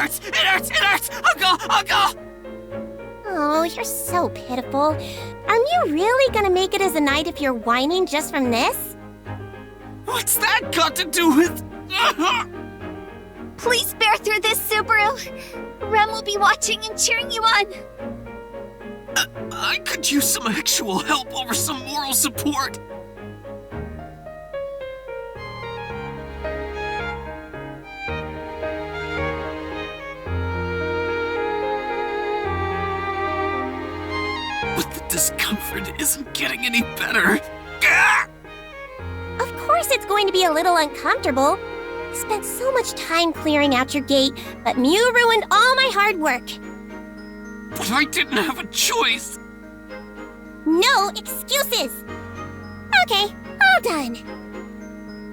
hurts! It hurts! It hurts! I'll go! Oh, you're so pitiful. Are you really gonna make it as a knight if you're whining just from this? What's that got to do with... Please bear through this, Subaru. Rem will be watching and cheering you on. I could use some actual help over some moral support. But the discomfort isn't getting any better. Of course it's going to be a little uncomfortable. I spent so much time clearing out your gate, but Mew ruined all my hard work. But I didn't have a choice. No excuses! Okay, all done.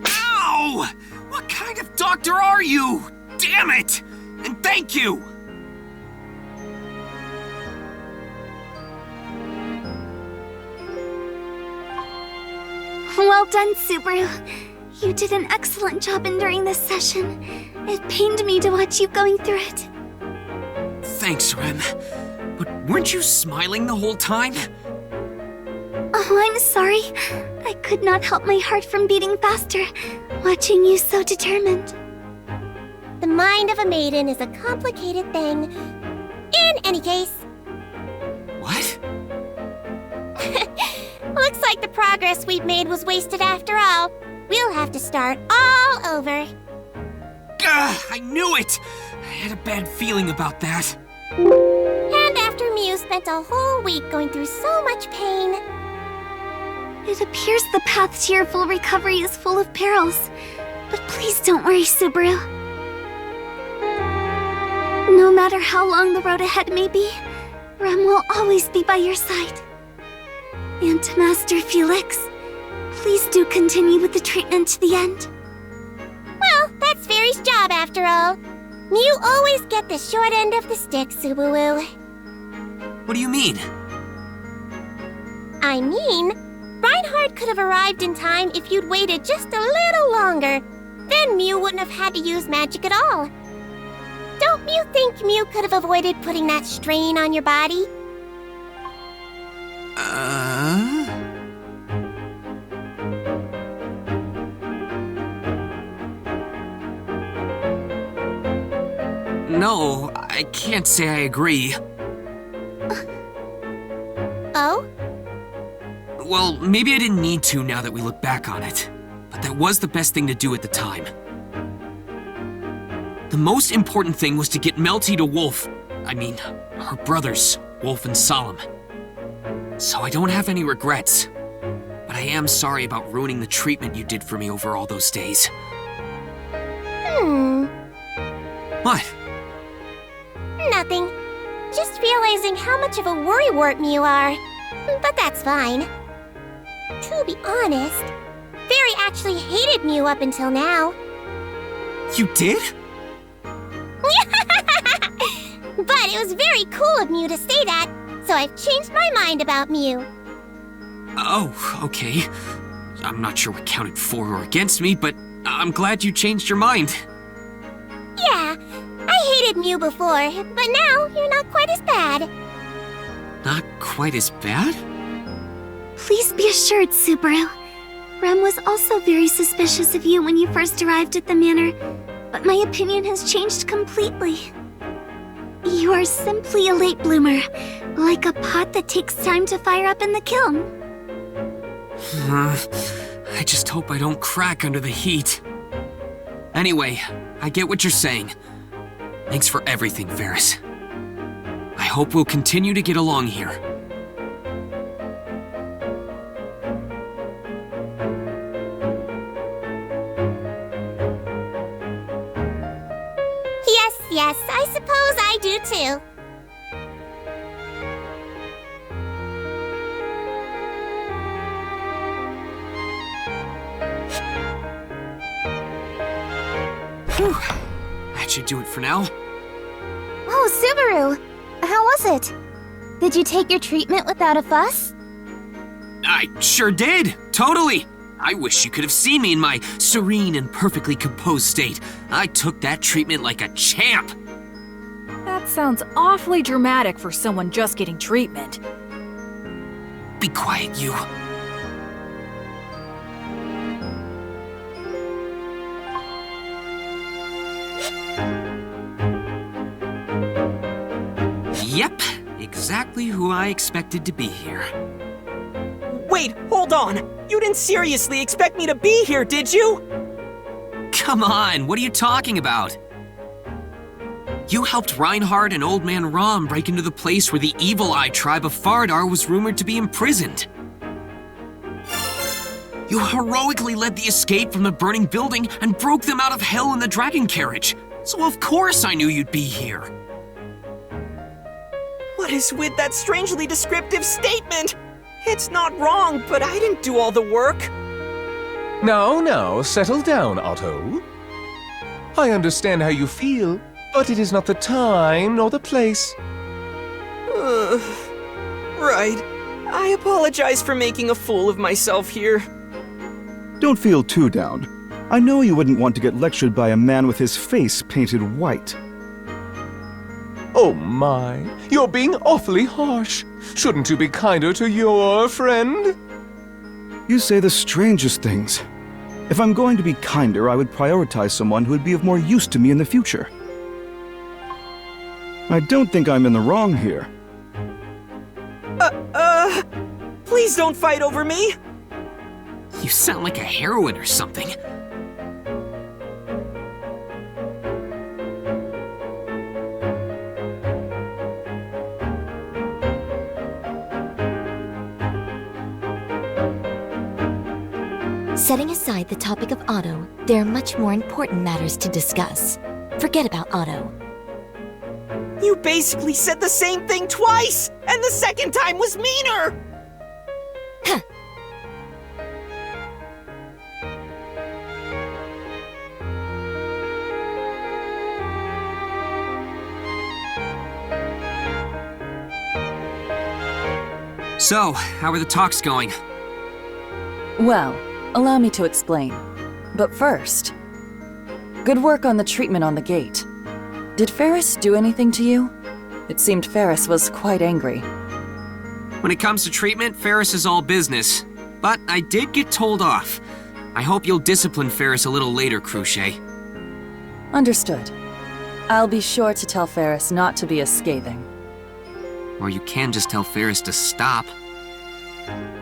Ow! What kind of doctor are you? Damn it! And thank you! Well done, Subaru. You did an excellent job enduring this session. It pained me to watch you going through it. Thanks, Rem. But weren't you smiling the whole time? Oh, I'm sorry. I could not help my heart from beating faster, watching you so determined. The mind of a maiden is a complicated thing. In any case... What? Looks like the progress we've made was wasted after all. We'll have to start all over. I knew it! I had a bad feeling about that. And after Mew spent a whole week going through so much pain... It appears the path to your full recovery is full of perils. But please don't worry, Subaru. No matter how long the road ahead may be, Rem will always be by your side. And Master Felix, please do continue with the treatment to the end. Well, that's Fairy's job after all. You always get the short end of the stick, Subaru. What do you mean? I mean, Reinhardt could have arrived in time if you'd waited just a little longer. Then Mew wouldn't have had to use magic at all. Don't you think Mew could have avoided putting that strain on your body? No, I can't say I agree. Oh? Well, maybe I didn't need to now that we look back on it. But that was the best thing to do at the time. The most important thing was to get Melty to Wolf. I mean, her brothers, Wolf and Solemn. So I don't have any regrets. But I am sorry about ruining the treatment you did for me over all those days. What? Nothing. Just realizing how much of a worrywart you are. But that's fine. To be honest, Fairy actually hated Mew up until now. You did? But it was very cool of Mew to say that, so I've changed my mind about Mew. Oh, okay. I'm not sure what counted for or against me, but I'm glad you changed your mind. Yeah, I hated Mew before, but now you're not quite as bad. Not quite as bad? Please be assured, Subaru. Rem was also very suspicious of you when you first arrived at the manor, but my opinion has changed completely. You are simply a late bloomer, like a pot that takes time to fire up in the kiln. I just hope I don't crack under the heat. Anyway, I get what you're saying. Thanks for everything, Ferris. I hope we'll continue to get along here. Yes, I suppose I do too. Whew. That should do it for now. Oh, Subaru! How was it? Did you take your treatment without a fuss? I sure did! Totally! I wish you could have seen me in my serene and perfectly composed state. I took that treatment like a champ. That sounds awfully dramatic for someone just getting treatment. Be quiet, you. Yep, exactly who I expected to be here. Wait, hold on! You didn't seriously expect me to be here, did you? Come on, what are you talking about? You helped Reinhardt and Old Man Rom break into the place where the Evil Eye tribe of Faradar was rumored to be imprisoned. You heroically led the escape from the burning building and broke them out of hell in the dragon carriage. So of course I knew you'd be here. What is with that strangely descriptive statement? It's not wrong, but I didn't do all the work. Now, settle down, Otto. I understand how you feel, but it is not the time nor the place. Right. I apologize for making a fool of myself here. Don't feel too down. I know you wouldn't want to get lectured by a man with his face painted white. Oh my, you're being awfully harsh. Shouldn't you be kinder to your friend? You say the strangest things. If I'm going to be kinder, I would prioritize someone who would be of more use to me in the future. I don't think I'm in the wrong here. Please don't fight over me! You sound like a heroine or something. Setting aside the topic of Otto, there are much more important matters to discuss. Forget about Otto. You basically said the same thing twice, and the second time was meaner! Huh. So, how are the talks going? Well, allow me to explain. But first, good work on the treatment on the gate. Did Ferris do anything to you? It seemed Ferris was quite angry. When it comes to treatment, Ferris is all business. But I did get told off. I hope you'll discipline Ferris a little later, Cruchet. Understood. I'll be sure to tell Ferris not to be as scathing. Or you can just tell Ferris to stop.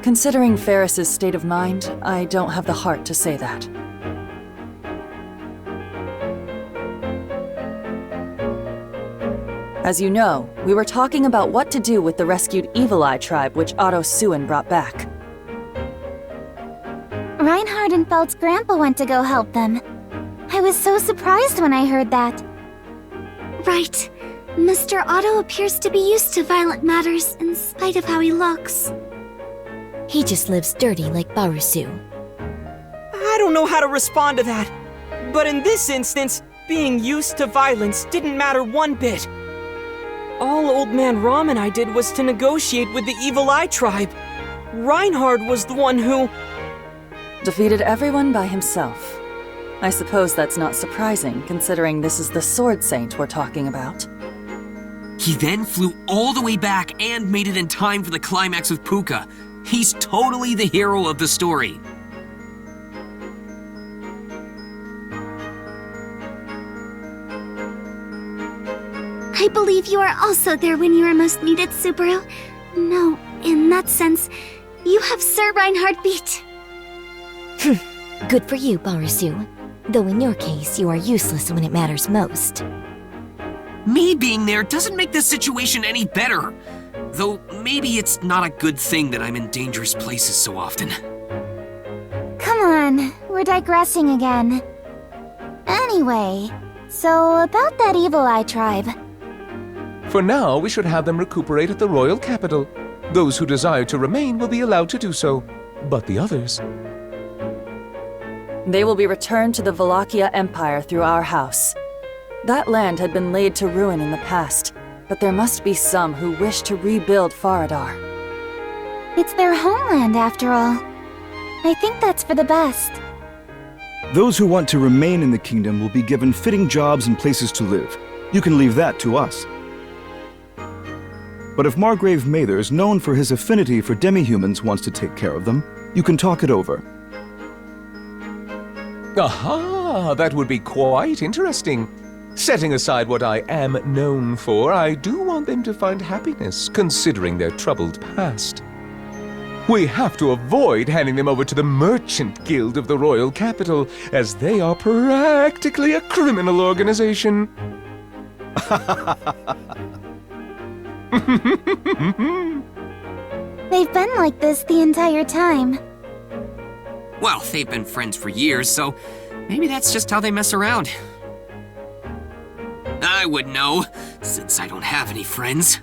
Considering Ferris's state of mind, I don't have the heart to say that. As you know, we were talking about what to do with the rescued Evil Eye tribe which Otto Suin brought back. Reinhardt and Feld's grandpa went to go help them. I was so surprised when I heard that. Right. Mr. Otto appears to be used to violent matters in spite of how he looks. He just lives dirty like Barusu. I don't know how to respond to that. But in this instance, being used to violence didn't matter one bit. All Old Man Rom and I did was to negotiate with the Evil Eye tribe. Reinhardt was the one who... Defeated everyone by himself. I suppose that's not surprising, considering this is the Sword Saint we're talking about. He then flew all the way back and made it in time for the climax with Puka. He's totally the hero of the story. I believe you are also there when you are most needed, Subaru. No, in that sense, you have Sir Reinhardt beat. Good for you, Barusu. Though in your case, you are useless when it matters most. Me being there doesn't make the situation any better. Though maybe it's not a good thing that I'm in dangerous places so often. Come on, we're digressing again. Anyway, so about that Evil Eye tribe. For now, we should have them recuperate at the royal capital. Those who desire to remain will be allowed to do so, but the others... They will be returned to the Wallachia Empire through our house. That land had been laid to ruin in the past, but there must be some who wish to rebuild Faradar. It's their homeland, after all. I think that's for the best. Those who want to remain in the kingdom will be given fitting jobs and places to live. You can leave that to us. But if Margrave Mathers, known for his affinity for demi-humans, wants to take care of them, you can talk it over. Aha! That would be quite interesting. Setting aside what I am known for, I do want them to find happiness, considering their troubled past. We have to avoid handing them over to the Merchant Guild of the Royal Capital, as they are practically a criminal organization. They've been like this the entire time. Well, they've been friends for years, so maybe that's just how they mess around. I would know, since I don't have any friends.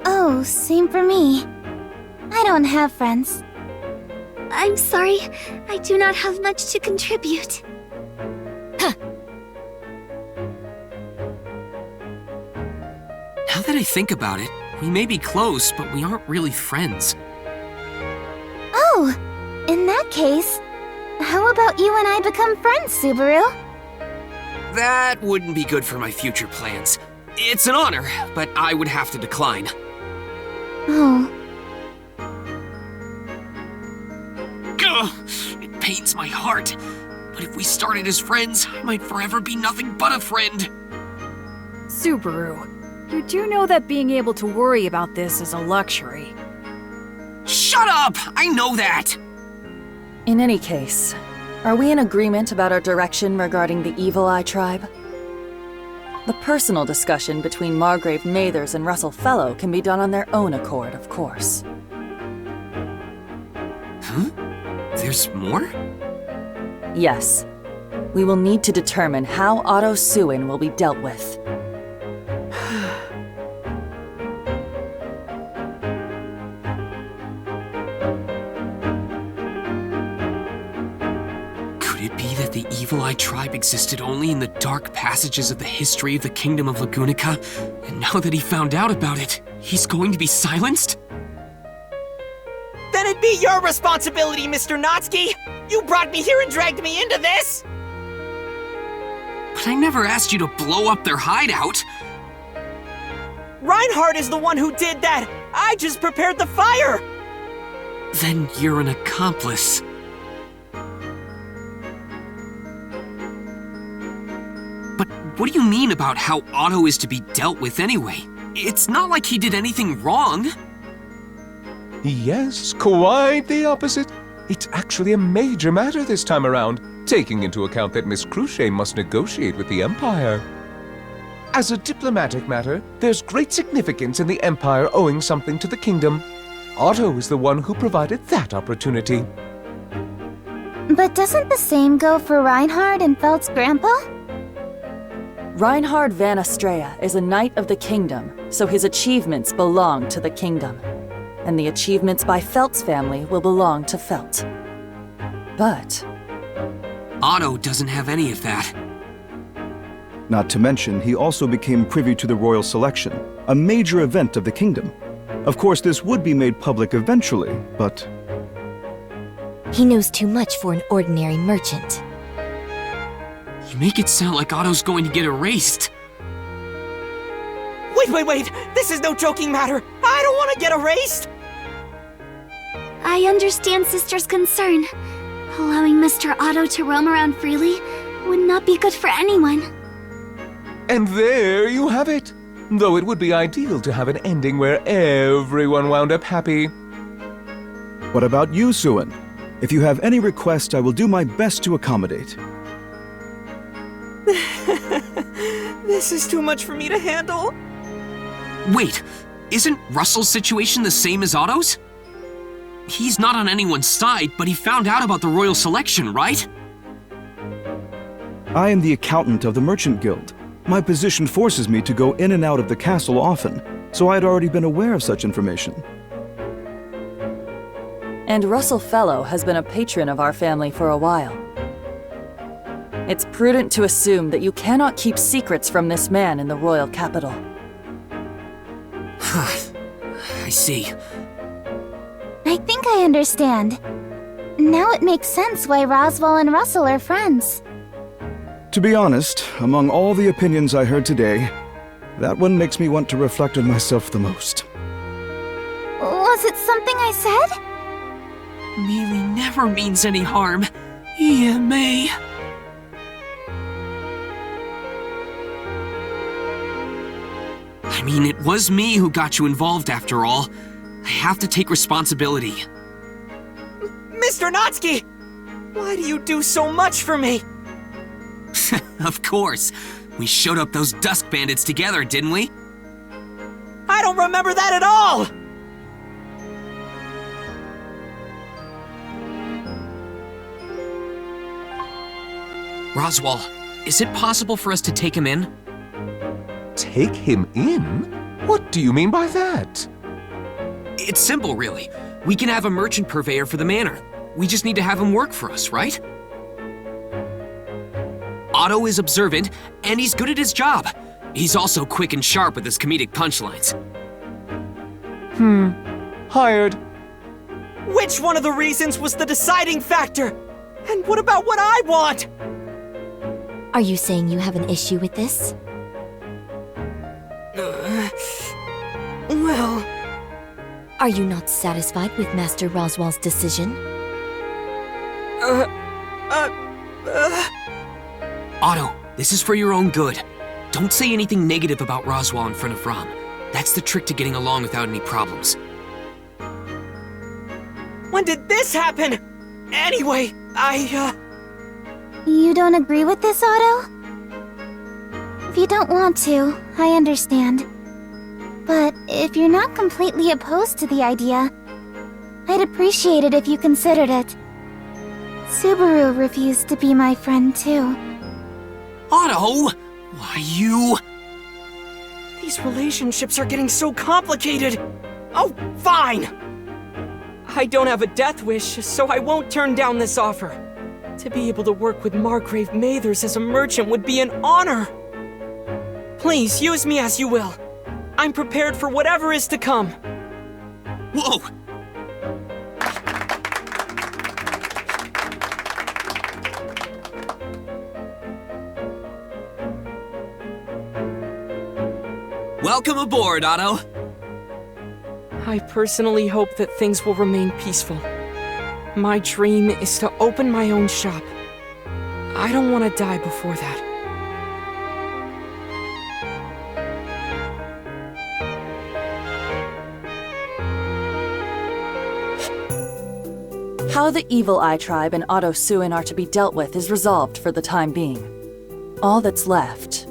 Oh, same for me. I don't have friends. I'm sorry, I do not have much to contribute. Now that I think about it, we may be close, but we aren't really friends. Oh, in that case, how about you and I become friends, Subaru? That wouldn't be good for my future plans. It's an honor, but I would have to decline. Oh. Ugh, it pains my heart. But if we started as friends, I might forever be nothing but a friend. Subaru, you do know that being able to worry about this is a luxury. Shut up! I know that! In any case, are we in agreement about our direction regarding the Evil Eye tribe? The personal discussion between Margrave Mathers and Russell Fellow can be done on their own accord, of course. Huh? There's more? Yes. We will need to determine how Otto Suin will be dealt with. Could it be that the Evil Eye tribe existed only in the dark passages of the history of the Kingdom of Lagunica, and now that he found out about it, he's going to be silenced? Then it'd be your responsibility, Mr. Natsuki! You brought me here and dragged me into this! But I never asked you to blow up their hideout. Reinhardt is the one who did that! I just prepared the fire! Then you're an accomplice. But what do you mean about how Otto is to be dealt with anyway? It's not like he did anything wrong. Yes, quite the opposite. It's actually a major matter this time around, taking into account that Miss Cruciate must negotiate with the Empire. As a diplomatic matter, there's great significance in the Empire owing something to the Kingdom. Otto is the one who provided that opportunity. But doesn't the same go for Reinhardt and Felt's grandpa? Reinhard van Astrea is a knight of the kingdom, so his achievements belong to the kingdom. And the achievements by Felt's family will belong to Felt. But Otto doesn't have any of that. Not to mention, he also became privy to the royal selection, a major event of the kingdom. Of course, this would be made public eventually, but... He knows too much for an ordinary merchant. You make it sound like Otto's going to get erased. Wait! This is no joking matter! I don't want to get erased! I understand Sister's concern. Allowing Mr. Otto to roam around freely would not be good for anyone. And there you have it. Though it would be ideal to have an ending where everyone wound up happy. What about you, Suin? If you have any request, I will do my best to accommodate. This is too much for me to handle. Wait, isn't Russell's situation the same as Otto's? He's not on anyone's side, but he found out about the royal selection, right? I am the accountant of the Merchant Guild. My position forces me to go in and out of the castle often, so I had already been aware of such information. And Russell Fellow has been a patron of our family for a while. It's prudent to assume that you cannot keep secrets from this man in the royal capital. I see. I think I understand. Now it makes sense why Roswell and Russell are friends. To be honest, among all the opinions I heard today, that one makes me want to reflect on myself the most. Was it something I said? Mealy never means any harm. Yeah, May. I mean, it was me who got you involved after all. I have to take responsibility. Mr. Natsuki! Why do you do so much for me? Of course. We showed up those Dusk Bandits together, didn't we? I don't remember that at all! Roswell, is it possible for us to take him in? Take him in? What do you mean by that? It's simple, really. We can have a merchant purveyor for the manor. We just need to have him work for us, right? Otto is observant, and he's good at his job. He's also quick and sharp with his comedic punchlines. Hired. Which one of the reasons was the deciding factor? And what about what I want? Are you saying you have an issue with this? Well... Are you not satisfied with Master Roswell's decision? Otto, this is for your own good. Don't say anything negative about Roswell in front of Rom. That's the trick to getting along without any problems. When did this happen? Anyway, You don't agree with this, Otto? If you don't want to, I understand. But if you're not completely opposed to the idea, I'd appreciate it if you considered it. Subaru refused to be my friend, too. Otto! Why, you... These relationships are getting so complicated. Oh, fine! I don't have a death wish, so I won't turn down this offer. To be able to work with Margrave Mathers as a merchant would be an honor. Please, use me as you will. I'm prepared for whatever is to come. Whoa! Welcome aboard, Otto. I personally hope that things will remain peaceful. My dream is to open my own shop. I don't want to die before that. How the Evil Eye Tribe and Otto Suin are to be dealt with is resolved for the time being. All that's left...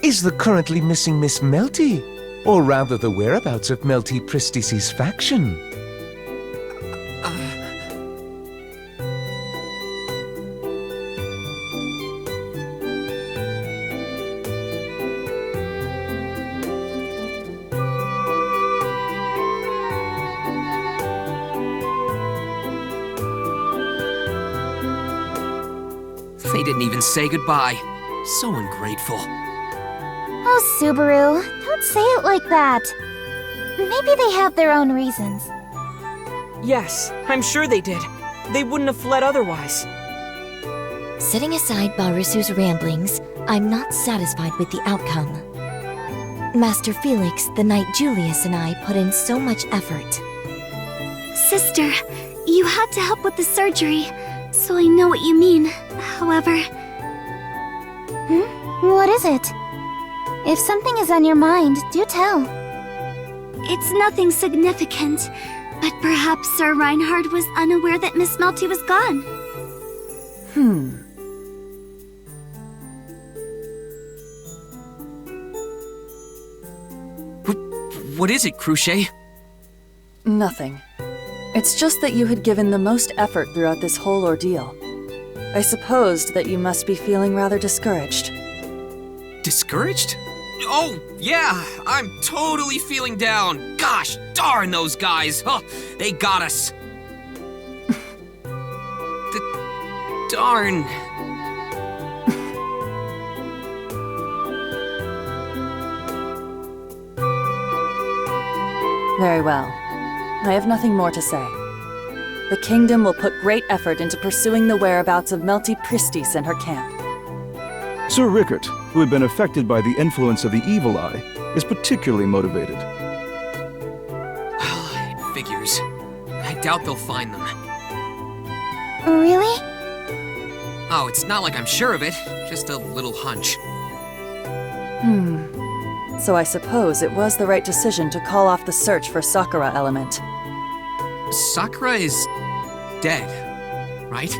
Is the currently missing Miss Melty? Or rather the whereabouts of Melty Pristis's faction? They didn't even say goodbye. So ungrateful. Oh, Subaru, don't say it like that. Maybe they have their own reasons. Yes, I'm sure they did. They wouldn't have fled otherwise. Setting aside Barusu's ramblings, I'm not satisfied with the outcome. Master Felix, the Knight Julius, and I put in so much effort. Sister, you had to help with the surgery, so I know what you mean. However... What is it? If something is on your mind, do tell. It's nothing significant, but perhaps Sir Reinhard was unaware that Miss Melty was gone. What is it, Cruchet? Nothing. It's just that you had given the most effort throughout this whole ordeal. I supposed that you must be feeling rather discouraged. Discouraged? Oh, yeah, I'm totally feeling down. Gosh darn those guys. Oh, they got us. Darn. Very well. I have nothing more to say. The kingdom will put great effort into pursuing the whereabouts of Melty Pristis and her camp. Sir Rickert, who had been affected by the influence of the Evil Eye, is particularly motivated. Well, it figures. I doubt they'll find them. Really? Oh, it's not like I'm sure of it, just a little hunch. So I suppose it was the right decision to call off the search for Sakura Element. Sakura is dead, right?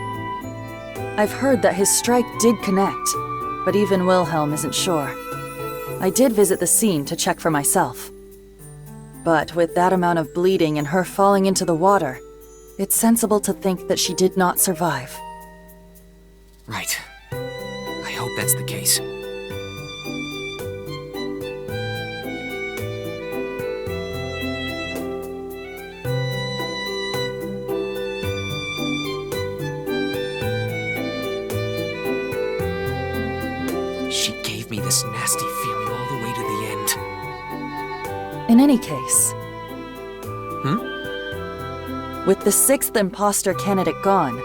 I've heard that his strike did connect, but even Wilhelm isn't sure. I did visit the scene to check for myself. But with that amount of bleeding and her falling into the water, it's sensible to think that she did not survive. Right. I hope that's the case. She gave me this nasty feeling all the way to the end. In any case... Hmm? With the 6th imposter candidate gone,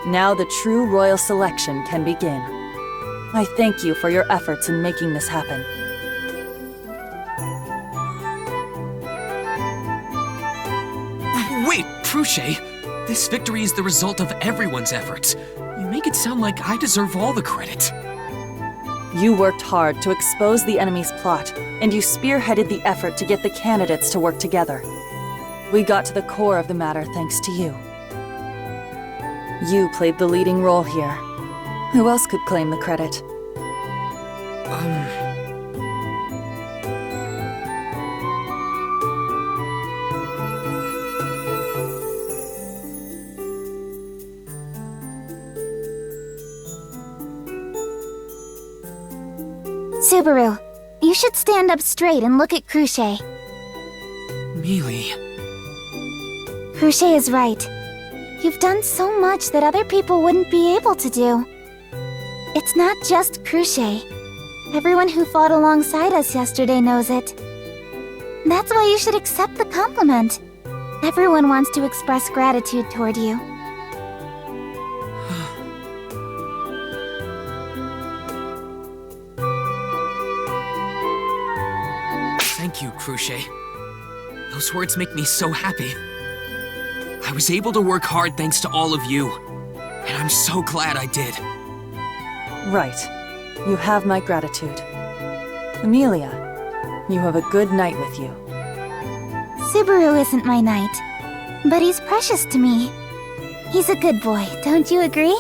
now the true royal selection can begin. I thank you for your efforts in making this happen. Wait, Pruche! This victory is the result of everyone's efforts. You make it sound like I deserve all the credit. You worked hard to expose the enemy's plot, and you spearheaded the effort to get the candidates to work together. We got to the core of the matter thanks to you. You played the leading role here. Who else could claim the credit? Subaru, you should stand up straight and look at Cruche. Mealy. Cruche is right. You've done so much that other people wouldn't be able to do. It's not just Cruche. Everyone who fought alongside us yesterday knows it. That's why you should accept the compliment. Everyone wants to express gratitude toward you. Thank you, Cruche. Those words make me so happy. I was able to work hard thanks to all of you, and I'm so glad I did. Right. You have my gratitude. Amelia, you have a good knight with you. Subaru isn't my knight, but he's precious to me. He's a good boy, don't you agree?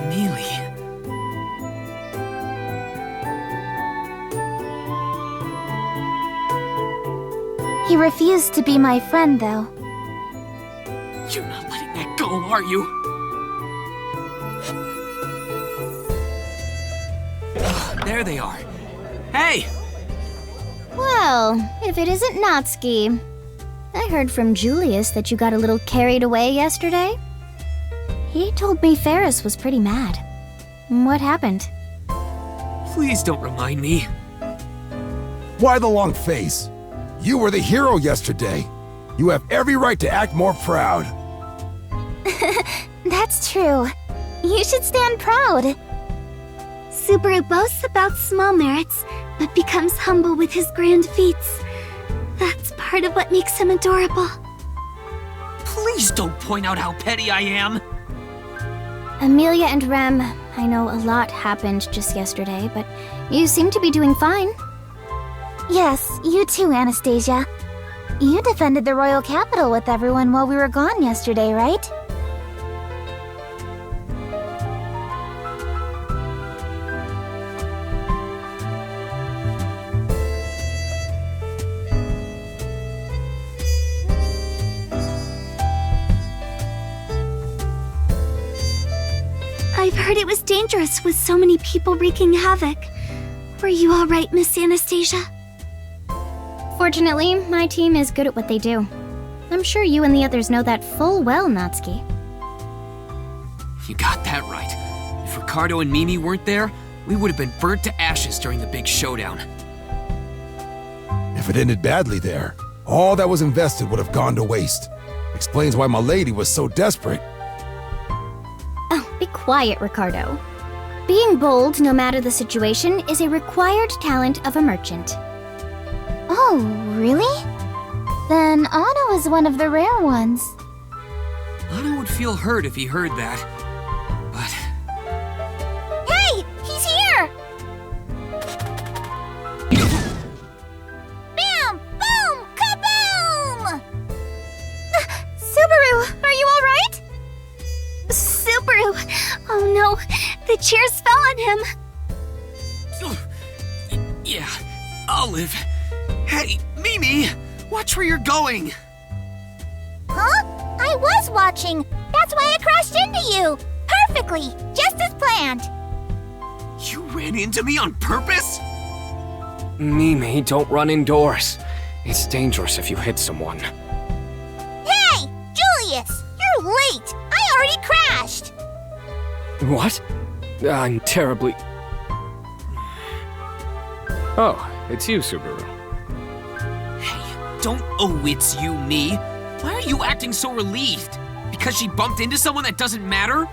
Mealy. He refused to be my friend, though. You're not letting that go, are you? There they are. Hey! Well, if it isn't Natsuki. I heard from Julius that you got a little carried away yesterday. He told me Ferris was pretty mad. What happened? Please don't remind me. Why the long face? You were the hero yesterday. You have every right to act more proud. That's true. You should stand proud. Subaru boasts about small merits, but becomes humble with his grand feats. That's part of what makes him adorable. Please don't point out how petty I am. Amelia and Rem, I know a lot happened just yesterday, but you seem to be doing fine. Yes, you too, Anastasia. You defended the royal capital with everyone while we were gone yesterday, right? I've heard it was dangerous with so many people wreaking havoc. Were you all right, Miss Anastasia? Fortunately, my team is good at what they do. I'm sure you and the others know that full well, Natsuki. You got that right. If Ricardo and Mimi weren't there, we would have been burnt to ashes during the big showdown. If it ended badly there, all that was invested would have gone to waste. Explains why my lady was so desperate. Oh, be quiet, Ricardo. Being bold, no matter the situation, is a required talent of a merchant. Oh, really? Then Anna was one of the rare ones. Anna would feel hurt if he heard that. But Hey! He's here! Bam! Boom! Kaboom! Subaru, are you alright? Subaru! Oh no, the chairs fell on him. yeah, I'll live. Hey, Mimi! Watch where you're going! Huh? I was watching. That's why I crashed into you. Perfectly, just as planned. You ran into me on purpose? Mimi, don't run indoors. It's dangerous if you hit someone. Hey, Julius, you're late. I already crashed. What? I'm terribly... Oh, it's you, Subaru. Hey, don't it's you, me. Why are you acting so relieved? Because she bumped into someone that doesn't matter?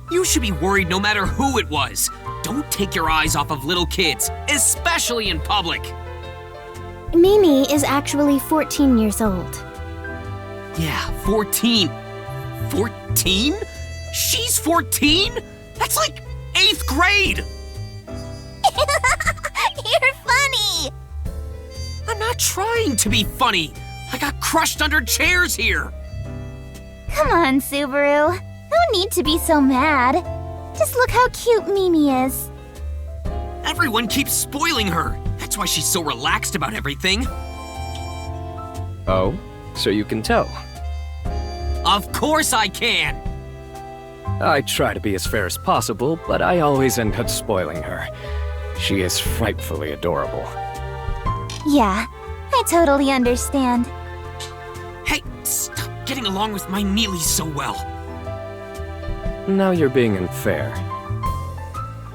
You should be worried no matter who it was. Don't take your eyes off of little kids, especially in public. Mimi is actually 14 years old. Yeah, 14. 14? She's 14? That's like 8th grade! You're funny. I'm not trying to be funny. I got crushed under chairs here. Come on, Subaru. No need to be so mad. Just look how cute Mimi is. Everyone keeps spoiling her. That's why she's so relaxed about everything. Oh, so you can tell. Of course I can. I try to be as fair as possible, but I always end up spoiling her. She is frightfully adorable. Yeah, I totally understand. Hey, stop getting along with my Neely so well. Now you're being unfair.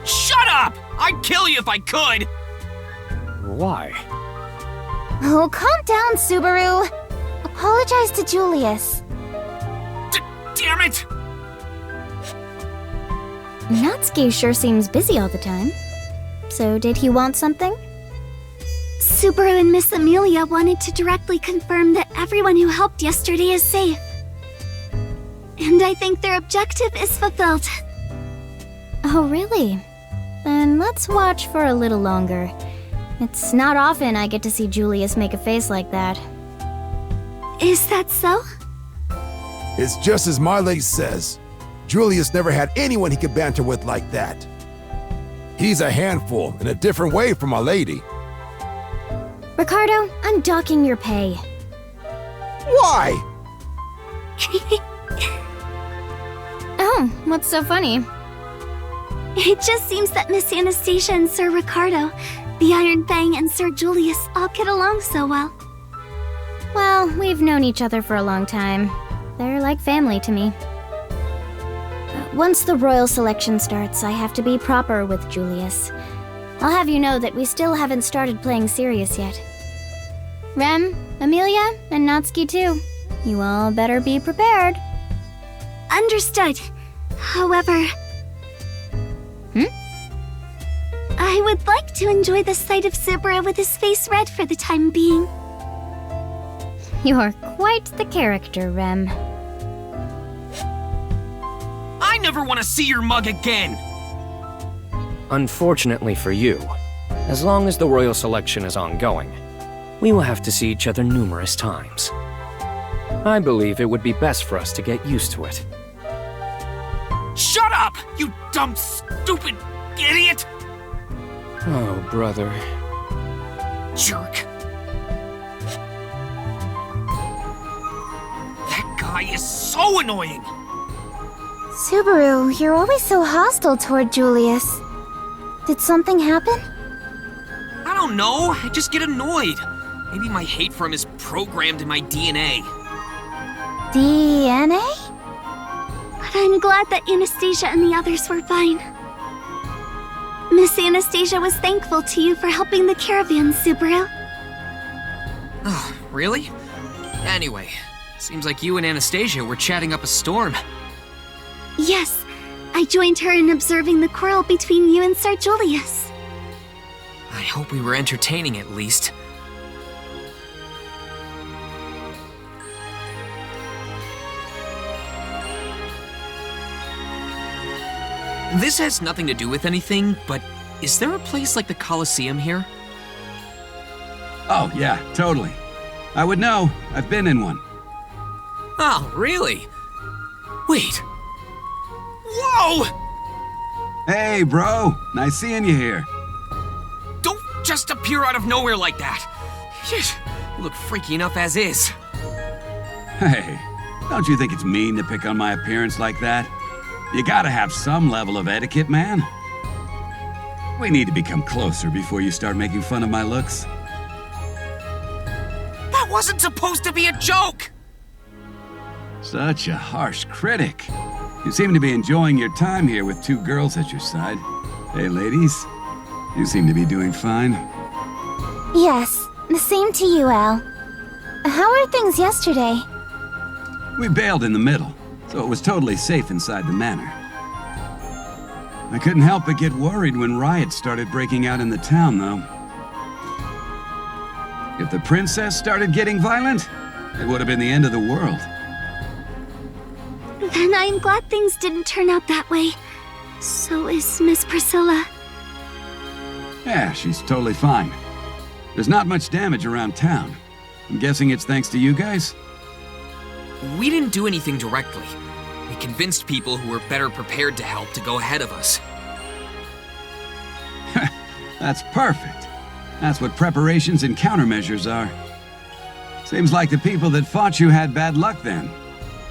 Shut up! I'd kill you if I could! Why? Oh, calm down, Subaru. Apologize to Julius. Damn it! Natsuki sure seems busy all the time. So did he want something? Subaru and Miss Amelia wanted to directly confirm that everyone who helped yesterday is safe. And I think their objective is fulfilled. Oh, really? Then let's watch for a little longer. It's not often I get to see Julius make a face like that. Is that so? It's just as my lady says. Julius never had anyone he could banter with like that. He's a handful in a different way from my lady. Ricardo, I'm docking your pay. Why? Oh, what's so funny? It just seems that Miss Anastasia and Sir Ricardo, the Iron Fang and Sir Julius all get along so well. Well, we've known each other for a long time. They're like family to me. Once the royal selection starts, I have to be proper with Julius. I'll have you know that we still haven't started playing serious yet. Rem, Amelia, and Natsuki too. You all better be prepared. Understood. However... I would like to enjoy the sight of Subaru with his face red for the time being. You're quite the character, Rem. I never want to see your mug again! Unfortunately for you, as long as the royal selection is ongoing, we will have to see each other numerous times. I believe it would be best for us to get used to it. Shut up, you dumb, stupid idiot! Oh, brother. Jerk. That guy is so annoying! Subaru, you're always so hostile toward Julius. Did something happen? I don't know, I just get annoyed. Maybe my hate for him is programmed in my DNA. DNA? But I'm glad that Anastasia and the others were fine. Miss Anastasia was thankful to you for helping the caravan, Subaru. Oh, really? Anyway, seems like you and Anastasia were chatting up a storm. Yes, I joined her in observing the quarrel between you and Sir Julius. I hope we were entertaining at least. This has nothing to do with anything, but is there a place like the Colosseum here? Oh, yeah, totally. I would know. I've been in one. Oh, really? Wait. Whoa! Hey, bro. Nice seeing you here. Don't just appear out of nowhere like that. You look freaky enough as is. Hey, don't you think it's mean to pick on my appearance like that? You gotta have some level of etiquette, man. We need to become closer before you start making fun of my looks. That wasn't supposed to be a joke! Such a harsh critic. You seem to be enjoying your time here with two girls at your side. Hey, ladies. You seem to be doing fine. Yes, the same to you, Al. How were things yesterday? We bailed in the middle, so it was totally safe inside the manor. I couldn't help but get worried when riots started breaking out in the town, though. If the princess started getting violent, it would have been the end of the world. Then I'm glad things didn't turn out that way. So is Miss Priscilla. Yeah, she's totally fine. There's not much damage around town. I'm guessing it's thanks to you guys? We didn't do anything directly. We convinced people who were better prepared to help to go ahead of us. That's perfect. That's what preparations and countermeasures are. Seems like the people that fought you had bad luck then.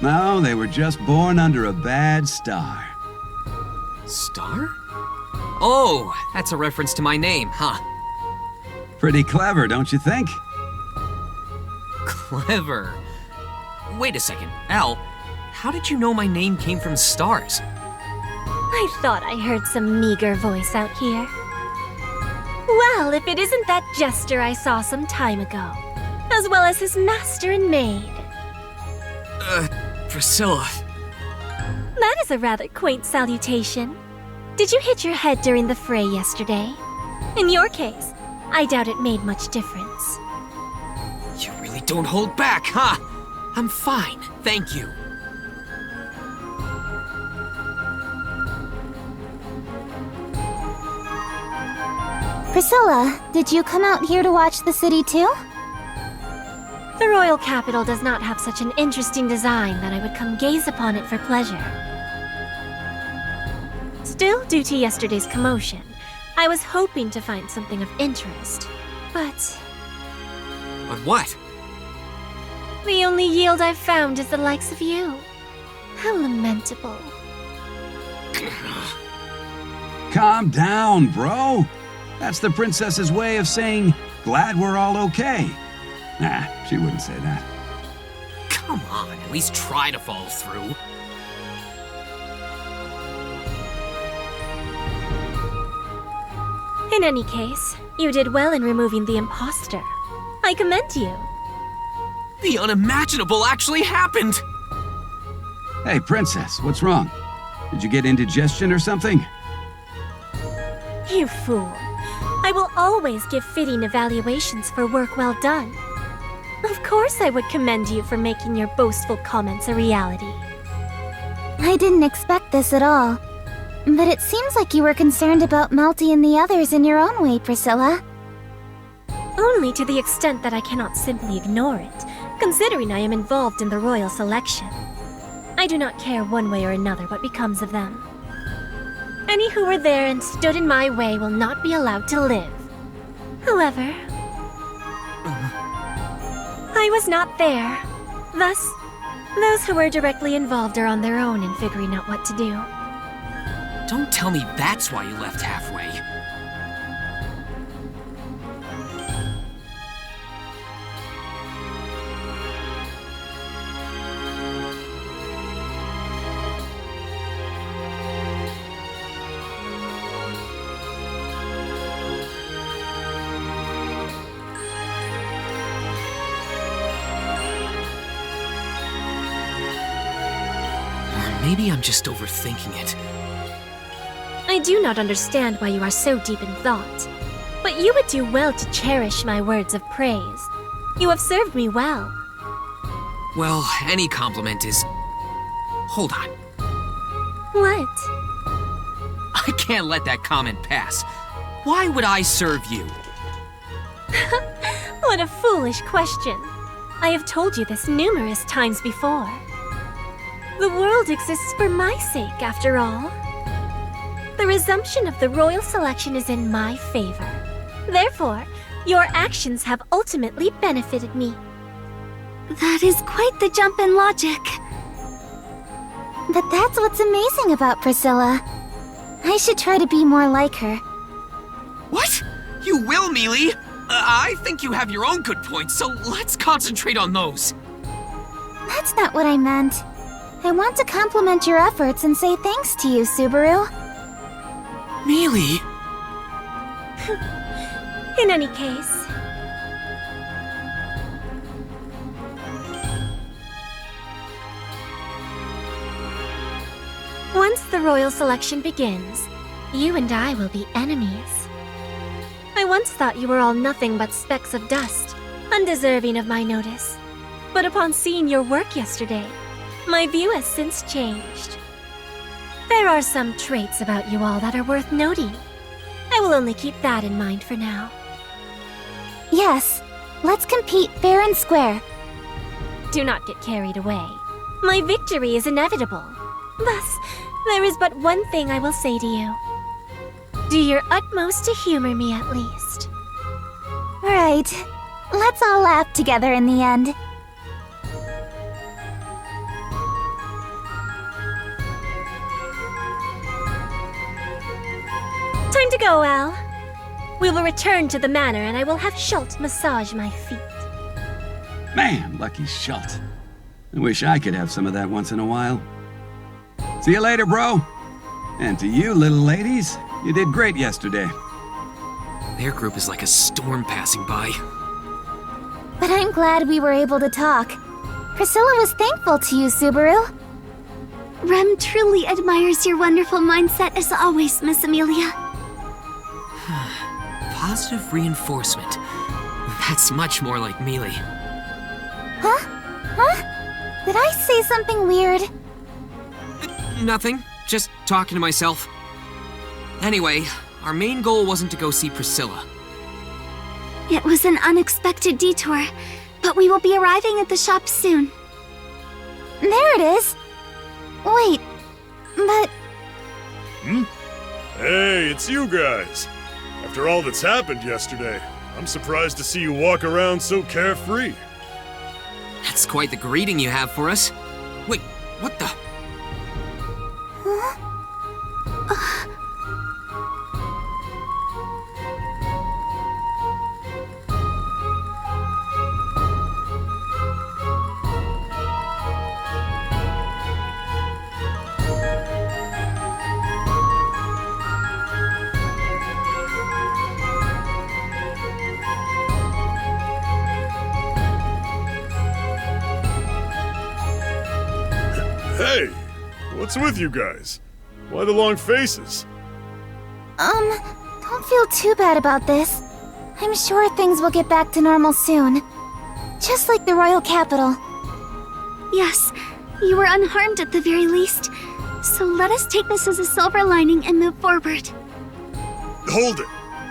No, they were just born under a bad star. Star? Oh, that's a reference to my name, huh? Pretty clever, don't you think? Clever. Wait a second, Al, how did you know my name came from stars? I thought I heard some meager voice out here. Well, if it isn't that jester I saw some time ago, as well as his master and maid. Priscilla. That is a rather quaint salutation. Did you hit your head during the fray yesterday? In your case, I doubt it made much difference. You really don't hold back, huh? I'm fine, thank you. Priscilla, did you come out here to watch the city too? The royal capital does not have such an interesting design that I would come gaze upon it for pleasure. Still, due to yesterday's commotion, I was hoping to find something of interest. But But what? the only yield I've found is the likes of you. How lamentable. Calm down, bro. That's the princess's way of saying, glad we're all okay. Nah, she wouldn't say that. Come on, at least try to follow through. In any case, you did well in removing the imposter. I commend you. The unimaginable actually happened! Hey, princess, what's wrong? Did you get indigestion or something? You fool. I will always give fitting evaluations for work well done. Of course I would commend you for making your boastful comments a reality. I didn't expect this at all. But it seems like you were concerned about Malty and the others in your own way, Priscilla. Only to the extent that I cannot simply ignore it, considering I am involved in the royal selection. I do not care one way or another what becomes of them. Any who were there and stood in my way will not be allowed to live. However, I was not there. Thus, those who were directly involved are on their own in figuring out what to do. Don't tell me that's why you left halfway. Maybe I'm just overthinking it. I do not understand why you are so deep in thought, but you would do well to cherish my words of praise. You have served me well. Well, any compliment is... Hold on. What? I can't let that comment pass. Why would I serve you? What a foolish question. I have told you this numerous times before. The world exists for my sake, after all. The resumption of the royal selection is in my favor. Therefore, your actions have ultimately benefited me. That is quite the jump in logic. But that's what's amazing about Priscilla. I should try to be more like her. What? You will, Mealy? I think you have your own good points, so let's concentrate on those. That's not what I meant. I want to compliment your efforts and say thanks to you, Subaru. Mealy? In any case... Once the royal selection begins, you and I will be enemies. I once thought you were all nothing but specks of dust, undeserving of my notice. But upon seeing your work yesterday, my view has since changed. There are some traits about you all that are worth noting. I will only keep that in mind for now. Yes, let's compete fair and square. Do not get carried away. My victory is inevitable. Thus, there is but one thing I will say to you. Do your utmost to humor me at least. Right. Let's all laugh together in the end. Time to go, Al. We will return to the manor and I will have Schult massage my feet. Man, lucky Schult. I wish I could have some of that once in a while. See you later, bro. And to you, little ladies, you did great yesterday. Their group is like a storm passing by. But I'm glad we were able to talk. Priscilla was thankful to you, Subaru. Rem truly admires your wonderful mindset as always, Miss Amelia. Positive reinforcement. That's much more like Mealy. Huh? Huh? Did I say something weird? Nothing. Just talking to myself. Anyway, our main goal wasn't to go see Priscilla. It was an unexpected detour, but we will be arriving at the shop soon. There it is. Wait, but... Hey, it's you guys. After all that's happened yesterday, I'm surprised to see you walk around so carefree. That's quite the greeting you have for us. Wait, what the... Hey, what's with you guys? Why the long faces? Don't feel too bad about this. I'm sure things will get back to normal soon. Just like the royal capital. Yes, you were unharmed at the very least. So let us take this as a silver lining and move forward. Hold it.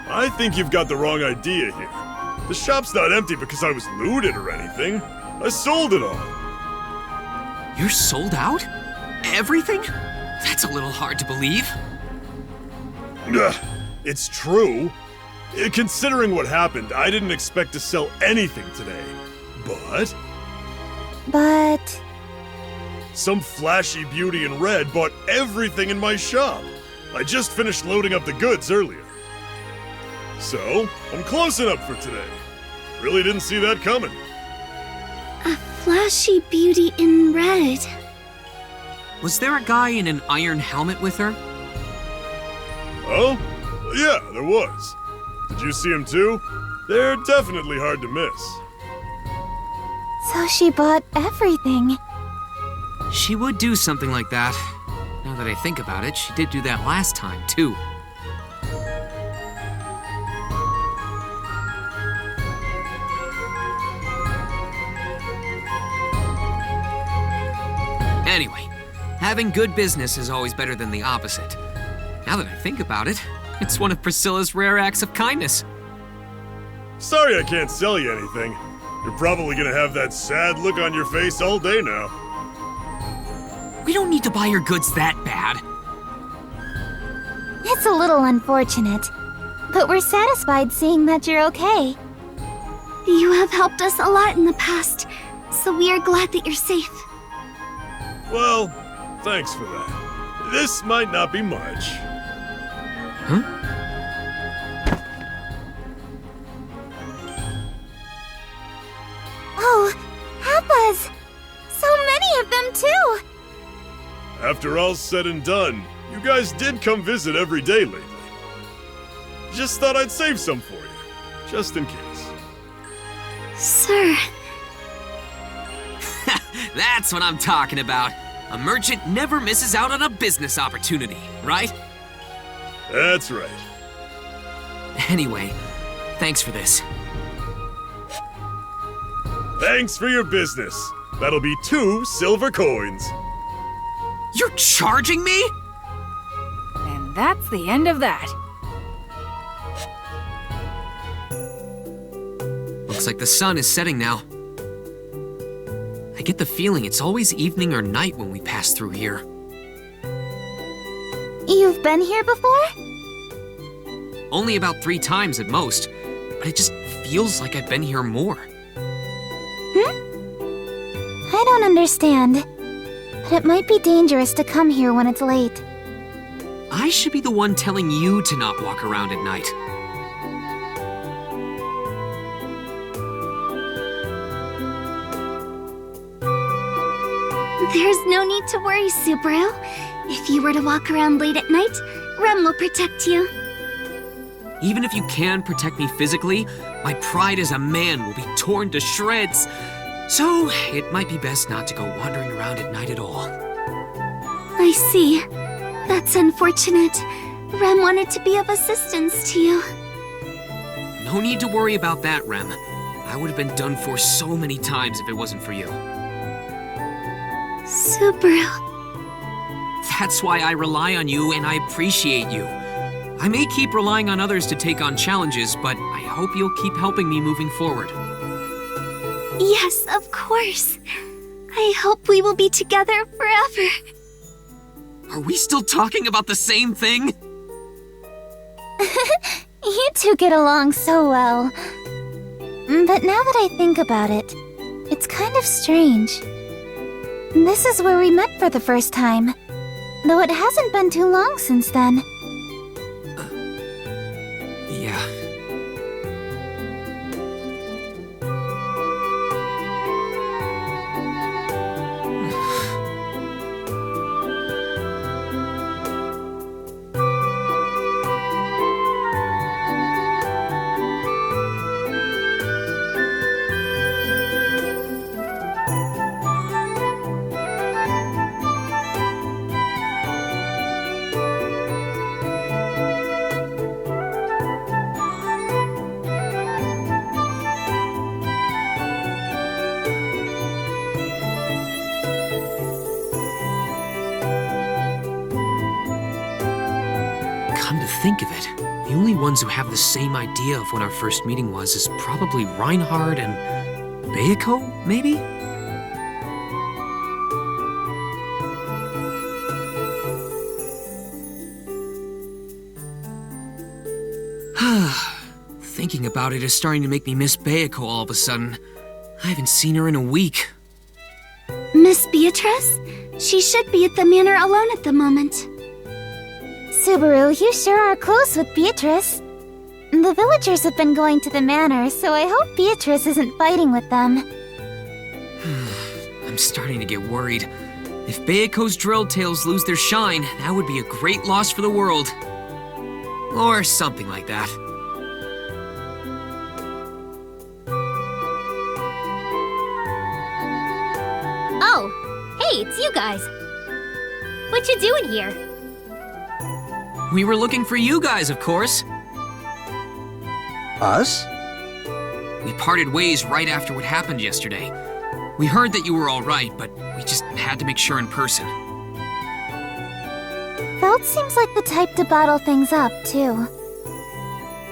I think you've got the wrong idea here. The shop's not empty because I was looted or anything. I sold it all. You're sold out? Everything? That's a little hard to believe. It's true. Considering what happened, I didn't expect to sell anything today. But... Some flashy beauty in red bought everything in my shop. I just finished loading up the goods earlier. So, I'm close enough for today. Really didn't see that coming. A flashy beauty in red. Was there a guy in an iron helmet with her? Oh? Yeah, there was. Did you see him too? They're definitely hard to miss. So she bought everything. She would do something like that, now Now that I think about it, she did do that last time, too. Anyway, having good business is always better than the opposite. Now that I think about it, it's one of Priscilla's rare acts of kindness. Sorry I can't sell you anything. You're probably gonna have that sad look on your face all day now. We don't need to buy your goods that bad. It's a little unfortunate, but we're satisfied seeing that you're okay. You have helped us a lot in the past, so we are glad that you're safe. Well, thanks for that. This might not be much. Huh? Oh, Appas! So many of them, too! After all's said and done, you guys did come visit every day lately. Just thought I'd save some for you, just in case. Sir. That's what I'm talking about. A merchant never misses out on a business opportunity, right? That's right. Anyway, thanks for this. Thanks for your business. That'll be 2 silver coins. You're charging me? And that's the end of that. Looks like the sun is setting now. I get the feeling it's always evening or night when we pass through here. You've been here before? Only about 3 times at most, but it just feels like I've been here more. I don't understand, but it might be dangerous to come here when it's late. I should be the one telling you to not walk around at night. There's no need to worry, Subaru. If you were to walk around late at night, Rem will protect you. Even if you can protect me physically, my pride as a man will be torn to shreds. So, it might be best not to go wandering around at night at all. I see. That's unfortunate. Rem wanted to be of assistance to you. No need to worry about that, Rem. I would have been done for so many times if it wasn't for you. Subaru. That's why I rely on you and I appreciate you. I may keep relying on others to take on challenges, but I hope you'll keep helping me moving forward. Yes, of course. I hope we will be together forever. Are we still talking about the same thing? You two get along so well. But now that I think about it, it's kind of strange. This is where we met for the first time, though it hasn't been too long since then. Yeah. Come to think of it, the only ones who have the same idea of when our first meeting was is probably Reinhard and Bayako, maybe? Thinking about it is starting to make me miss Bayako all of a sudden. I haven't seen her in a week. Miss Beatrice? She should be at the manor alone at the moment. Subaru, you sure are close with Beatrice. The villagers have been going to the manor, so I hope Beatrice isn't fighting with them. I'm starting to get worried. If Bayako's drill tails lose their shine, that would be a great loss for the world. Or something like that. Oh, hey, it's you guys. What you doing here? We were looking for you guys, of course. Us? We parted ways right after what happened yesterday. We heard that you were all right, but we just had to make sure in person. Felt seems like the type to bottle things up, too.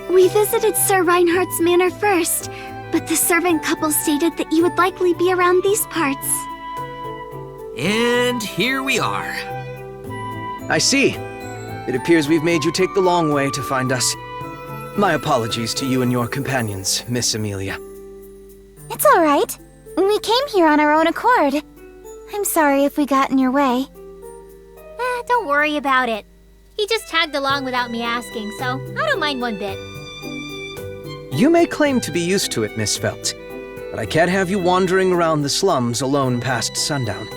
We visited Sir Reinhardt's manor first, but the servant couple stated that you would likely be around these parts. And here we are. I see. It appears we've made you take the long way to find us. My apologies to you and your companions, Miss Amelia. It's alright. We came here on our own accord. I'm sorry if we got in your way. Don't worry about it. He just tagged along without me asking, so I don't mind one bit. You may claim to be used to it, Miss Felt, but I can't have you wandering around the slums alone past sundown.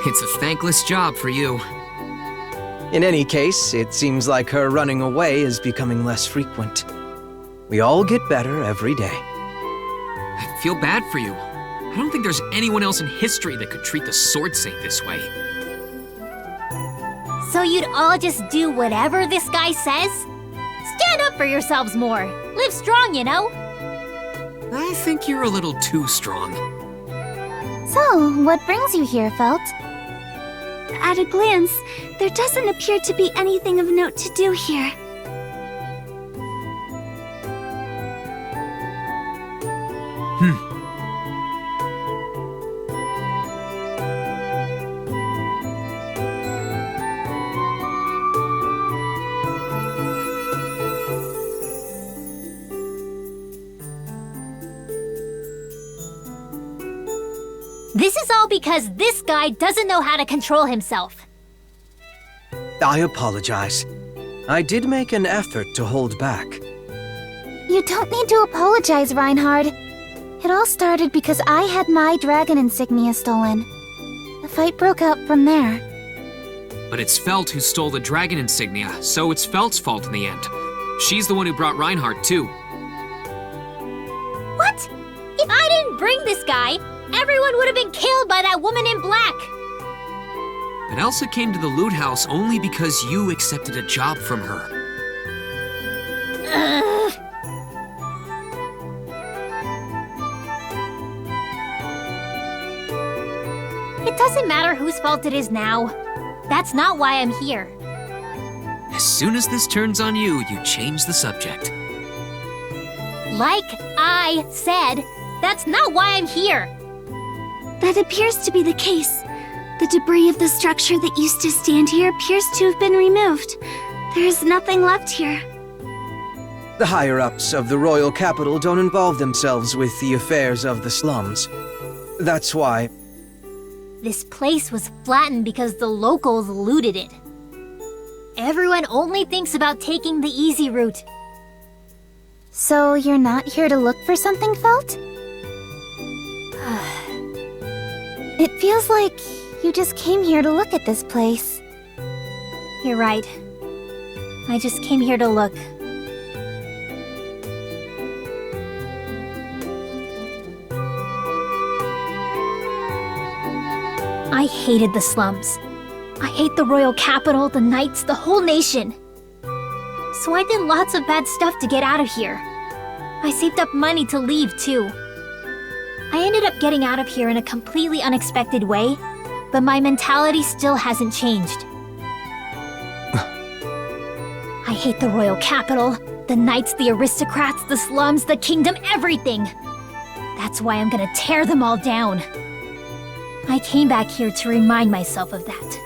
It's a thankless job for you. In any case, it seems like her running away is becoming less frequent. We all get better every day. I feel bad for you. I don't think there's anyone else in history that could treat the Sword Saint this way. So you'd all just do whatever this guy says? Stand up for yourselves more. Live strong, you know? I think you're a little too strong. So, what brings you here, Felt? At a glance, there doesn't appear to be anything of note to do here. This is all because this guy doesn't know how to control himself. I apologize. I did make an effort to hold back. You don't need to apologize, Reinhard. It all started because I had my dragon insignia stolen. The fight broke out from there. But it's Felt who stole the dragon insignia, so it's Felt's fault in the end. She's the one who brought Reinhard, too. What? If I didn't bring this guy, everyone would have been killed by that woman in black. But Elsa came to the loot house only because you accepted a job from her. It doesn't matter whose fault it is now. That's not why I'm here. As soon as this turns on you, you change the subject. Like I said, that's not why I'm here. That appears to be the case. The debris of the structure that used to stand here appears to have been removed. There is nothing left here. The higher-ups of the royal capital don't involve themselves with the affairs of the slums. That's why... This place was flattened because the locals looted it. Everyone only thinks about taking the easy route. So you're not here to look for something, Felt? It feels like you just came here to look at this place. You're right. I just came here to look. I hated the slums. I hate the royal capital, the knights, the whole nation. So I did lots of bad stuff to get out of here. I saved up money to leave, too. I ended up getting out of here in a completely unexpected way, but my mentality still hasn't changed. I hate the royal capital, the knights, the aristocrats, the slums, the kingdom, everything. That's why I'm gonna tear them all down. I came back here to remind myself of that.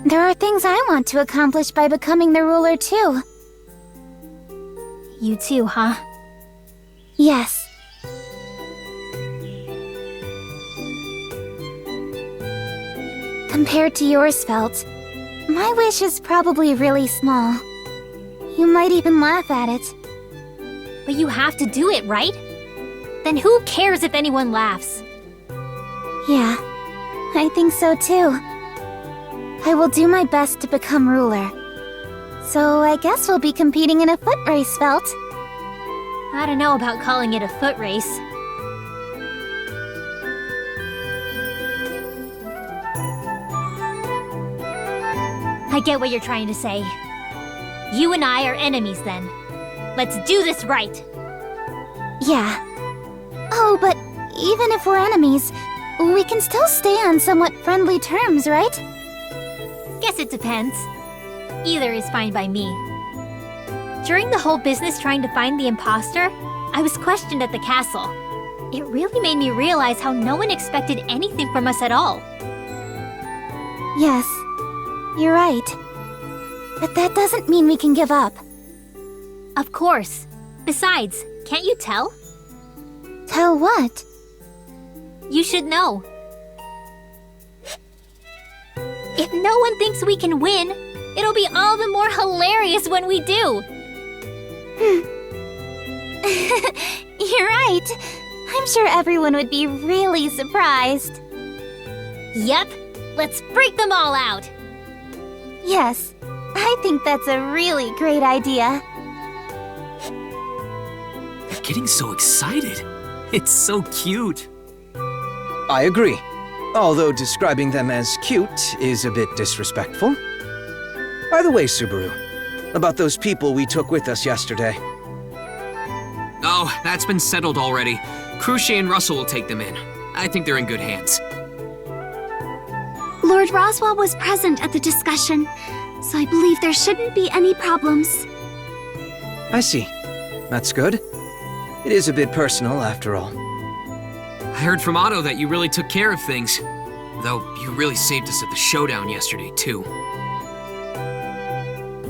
There are things I want to accomplish by becoming the ruler, too. You too, huh? Yes. Compared to yours, Felt, my wish is probably really small. You might even laugh at it. But you have to do it, right? Then who cares if anyone laughs? Yeah, I think so too. I will do my best to become ruler. So I guess we'll be competing in a foot race, Felt. I don't know about calling it a foot race. I get what you're trying to say. You and I are enemies then. Let's do this right. Yeah. Oh, but even if we're enemies, we can still stay on somewhat friendly terms, right? Guess it depends. Either is fine by me. During the whole business trying to find the imposter, I was questioned at the castle. It really made me realize how no one expected anything from us at all. Yes, you're right. But that doesn't mean we can give up. Of course. Besides, can't you tell? Tell what? You should know. If no one thinks we can win, it'll be all the more hilarious when we do. You're right. I'm sure everyone would be really surprised. Yep, let's freak them all out. Yes, I think that's a really great idea. They're getting so excited. It's so cute. I agree. Although describing them as cute is a bit disrespectful. By the way, Subaru, about those people we took with us yesterday. Oh, that's been settled already. Crucier and Russell will take them in. I think they're in good hands. Lord Roswell was present at the discussion, so I believe there shouldn't be any problems. I see. That's good. It is a bit personal, after all. I heard from Otto that you really took care of things. Though you really saved us at the showdown yesterday, too.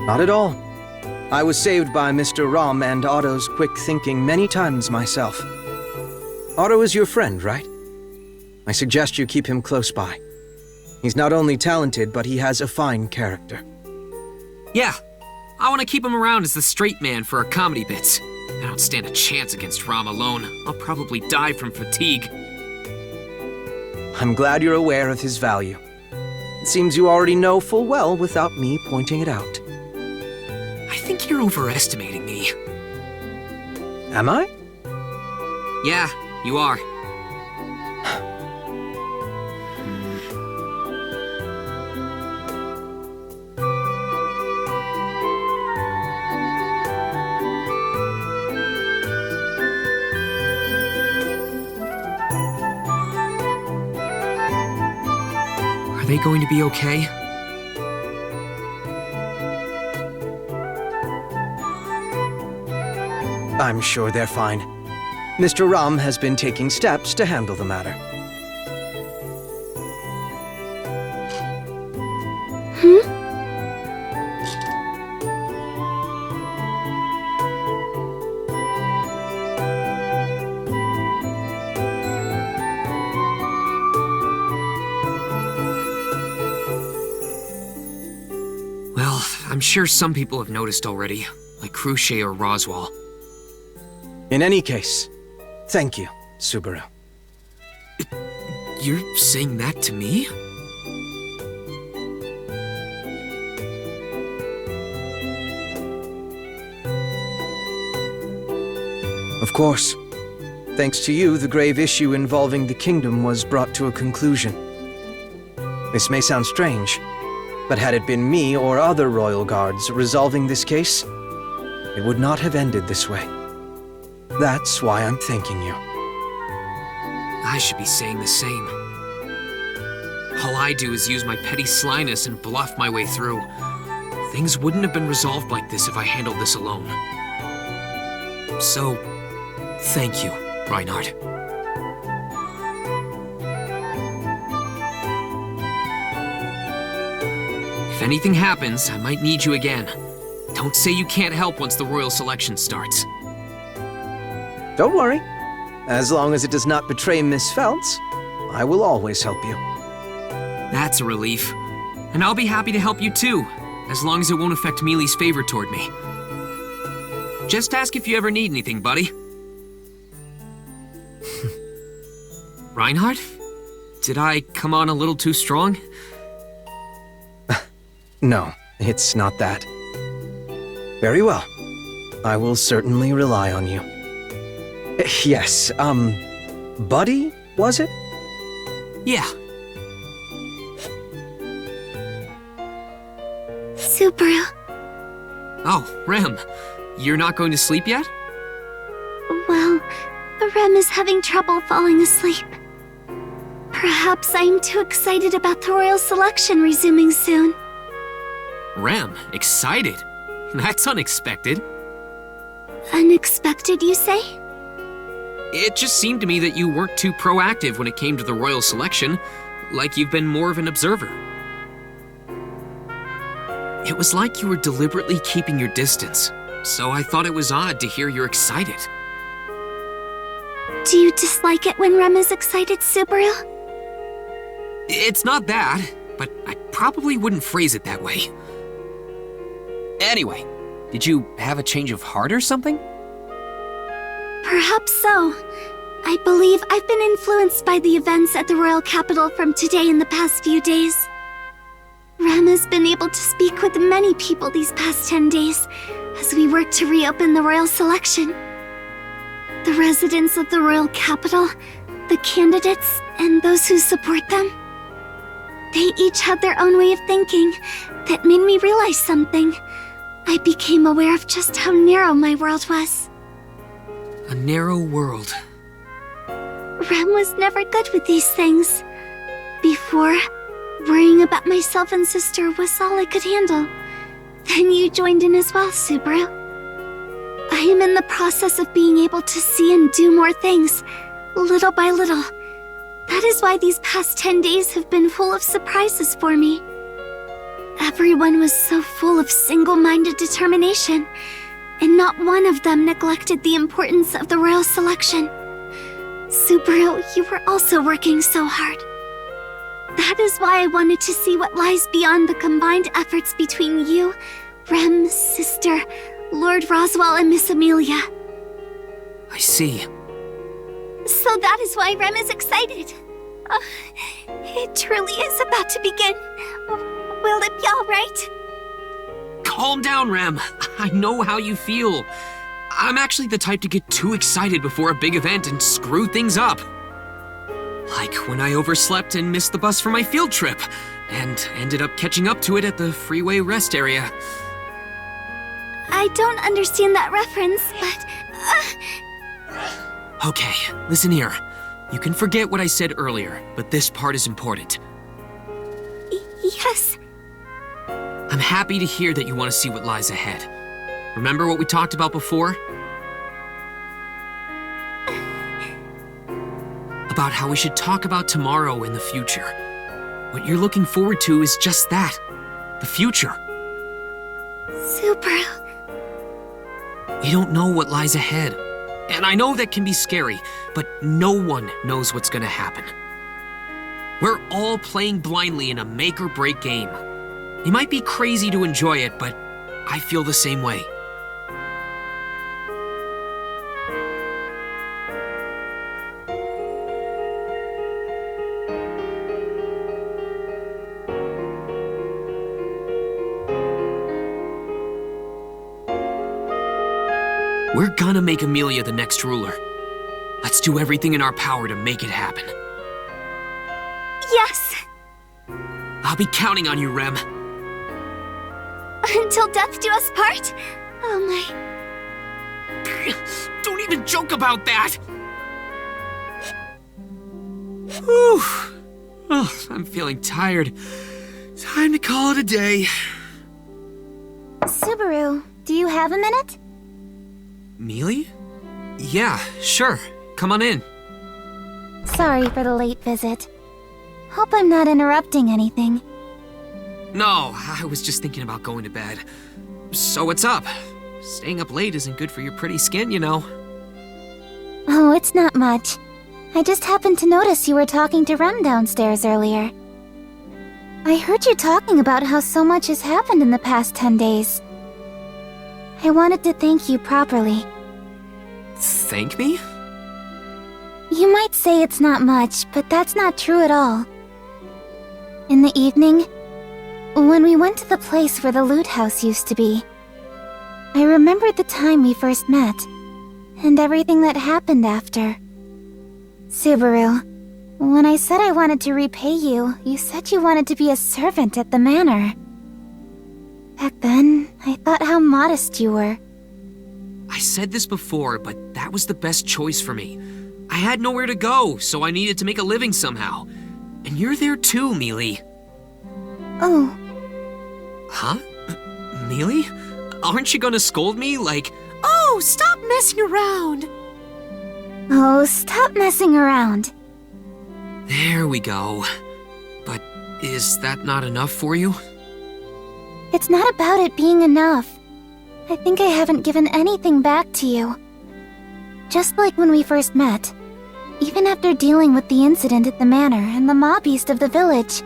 Not at all. I was saved by Mr. Rom and Otto's quick thinking many times myself. Otto is your friend, right? I suggest you keep him close by. He's not only talented, but he has a fine character. Yeah, I want to keep him around as the straight man for our comedy bits. I don't stand a chance against Rom alone. I'll probably die from fatigue. I'm glad you're aware of his value. It seems you already know full well without me pointing it out. I think you're overestimating me. Am I? Yeah, you are. Are they going to be okay? I'm sure they're fine. Mr. Ram has been taking steps to handle the matter. Well, I'm sure some people have noticed already, like Crucier or Roswell. In any case, thank you, Subaru. You're saying that to me? Of course. Thanks to you, the grave issue involving the kingdom was brought to a conclusion. This may sound strange, but had it been me or other royal guards resolving this case, it would not have ended this way. That's why I'm thanking you. I should be saying the same. All I do is use my petty slyness and bluff my way through. Things wouldn't have been resolved like this if I handled this alone. So, thank you, Reinhard. If anything happens, I might need you again. Don't say you can't help once the royal selection starts. Don't worry. As long as it does not betray Miss Feltz, I will always help you. That's a relief. And I'll be happy to help you too, as long as it won't affect Mealy's favor toward me. Just ask if you ever need anything, buddy. Reinhardt? Did I come on a little too strong? No, it's not that. Very well. I will certainly rely on you. Yes, Buddy, was it? Yeah. Subaru. Oh, Rem. You're not going to sleep yet? Well, Rem is having trouble falling asleep. Perhaps I'm too excited about the royal selection resuming soon. Rem, excited? That's unexpected. Unexpected, you say? It just seemed to me that you weren't too proactive when it came to the royal selection, like you've been more of an observer. It was like you were deliberately keeping your distance, so I thought it was odd to hear you're excited. Do you dislike it when Rem is excited, Subaru? It's not that, but I probably wouldn't phrase it that way. Anyway, did you have a change of heart or something? Perhaps so. I believe I've been influenced by the events at the royal capital from today in the past few days. Rem has been able to speak with many people these past 10 days as we work to reopen the royal selection. The residents of the royal capital, the candidates, and those who support them. They each had their own way of thinking that made me realize something. I became aware of just how narrow my world was. A narrow world. Rem was never good with these things. Before, worrying about myself and sister was all I could handle. Then you joined in as well, Subaru. I am in the process of being able to see and do more things, little by little. That is why these past 10 days have been full of surprises for me. Everyone was so full of single-minded determination, and not one of them neglected the importance of the royal selection. Subaru, you were also working so hard. That is why I wanted to see what lies beyond the combined efforts between you, Rem, sister, Lord Roswell, and Miss Amelia. I see. So that is why Rem is excited. It truly is about to begin. Will it be all right? Calm down, Rem. I know how you feel. I'm actually the type to get too excited before a big event and screw things up. Like when I overslept and missed the bus for my field trip, and ended up catching up to it at the freeway rest area. I don't understand that reference, but... Okay, listen here. You can forget what I said earlier, but this part is important. Yes. I'm happy to hear that you want to see what lies ahead. Remember what we talked about before? About how we should talk about tomorrow in the future. What you're looking forward to is just that. The future. Subaru. We don't know what lies ahead. And I know that can be scary, but no one knows what's gonna happen. We're all playing blindly in a make or break game. It might be crazy to enjoy it, but I feel the same way. We're gonna make Amelia the next ruler. Let's do everything in our power to make it happen. Yes. I'll be counting on you, Rem. Until death do us part? Oh my... Don't even joke about that! Whew. Oh, I'm feeling tired. Time to call it a day. Subaru, do you have a minute? Mealy? Yeah, sure. Come on in. Sorry for the late visit. Hope I'm not interrupting anything. No, I was just thinking about going to bed. So what's up? Staying up late isn't good for your pretty skin, you know. Oh, it's not much. I just happened to notice you were talking to Rem downstairs earlier. I heard you talking about how so much has happened in the past 10 days. I wanted to thank you properly. Thank me? You might say it's not much, but that's not true at all. In the evening, when we went to the place where the loot house used to be, I remembered the time we first met, and everything that happened after. Subaru, when I said I wanted to repay you, you said you wanted to be a servant at the manor. Back then, I thought how modest you were. I said this before, but that was the best choice for me. I had nowhere to go, so I needed to make a living somehow. And you're there too, Mealy. Oh. Huh? Mealy? Aren't you gonna scold me, like, Oh, stop messing around! Oh, stop messing around. there we go. But is that not enough for you? It's not about it being enough. I think I haven't given anything back to you. Just like when we first met, even after dealing with the incident at the manor and the mob east of the village,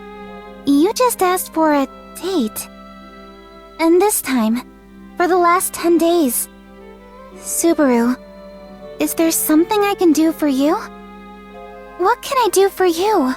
you just asked for a date. And this time, for the last 10 days. Subaru, is there something I can do for you? What can I do for you?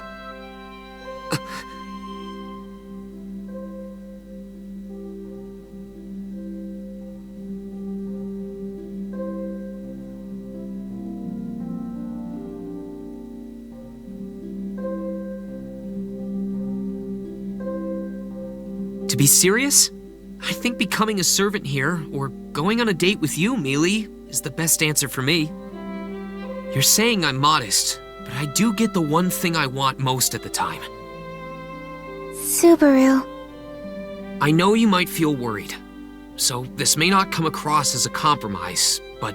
To be serious, I think becoming a servant here, or going on a date with you, Mealy, is the best answer for me. You're saying I'm modest, but I do get the one thing I want most at the time. Subaru. I know you might feel worried, so this may not come across as a compromise, but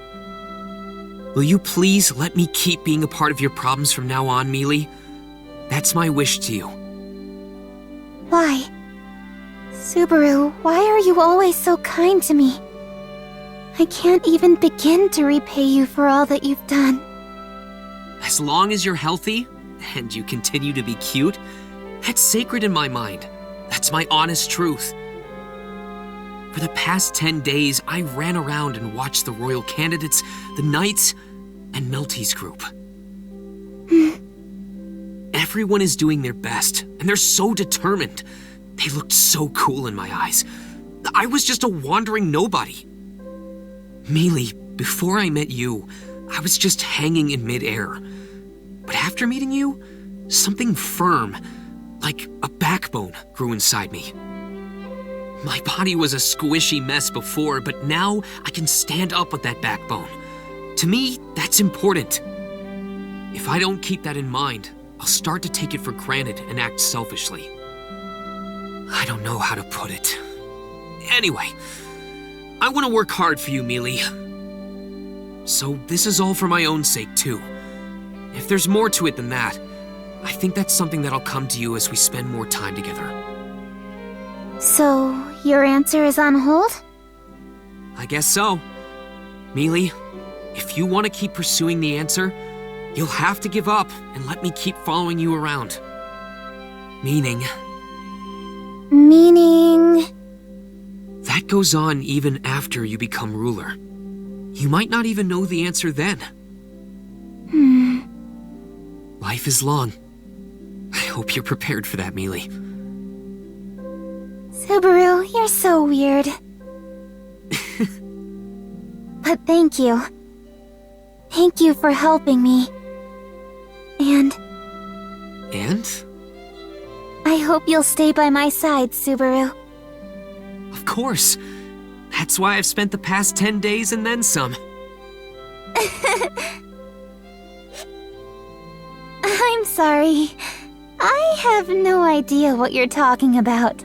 will you please let me keep being a part of your problems from now on, Mealy? That's my wish to you. Why? Subaru, why are you always so kind to me? I can't even begin to repay you for all that you've done. As long as you're healthy, and you continue to be cute, that's sacred in my mind. That's my honest truth. For the past 10 days, I ran around and watched the royal candidates, the knights, and Melty's group. Everyone is doing their best, and they're so determined. They looked so cool in my eyes. I was just a wandering nobody. Mealy, before I met you, I was just hanging in midair. But after meeting you, something firm, like a backbone, grew inside me. My body was a squishy mess before, but now I can stand up with that backbone. To me, that's important. If I don't keep that in mind, I'll start to take it for granted and act selfishly. I don't know how to put it. Anyway, I want to work hard for you, Mealy. So this is all for my own sake, too. If there's more to it than that, I think that's something that'll come to you as we spend more time together. So, your answer is on hold? I guess so. Mealy, if you want to keep pursuing the answer, you'll have to give up and let me keep following you around. Meaning... That goes on even after you become ruler. You might not even know the answer then. Life is long. I hope you're prepared for that, Mealy. Subaru, you're so weird. But thank you. Thank you for helping me. And I hope you'll stay by my side, Subaru. Of course. That's why I've spent the past 10 days and then some. I'm sorry. I have no idea what you're talking about.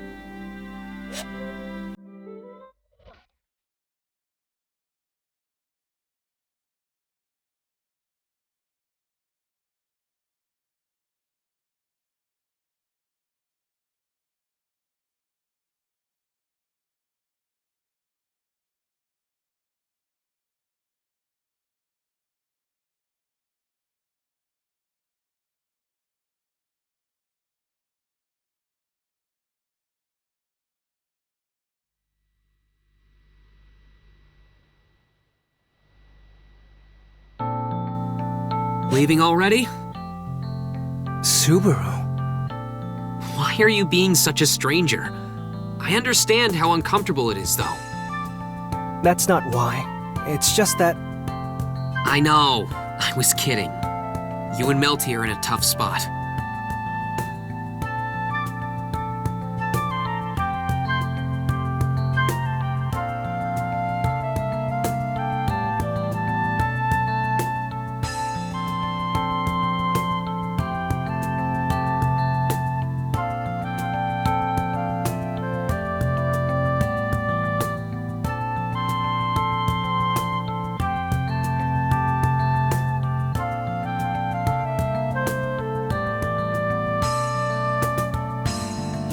Leaving already? Subaru? Why are you being such a stranger? I understand how uncomfortable it is, though. That's not why. It's just that... I know. I was kidding. You and Melty are in a tough spot.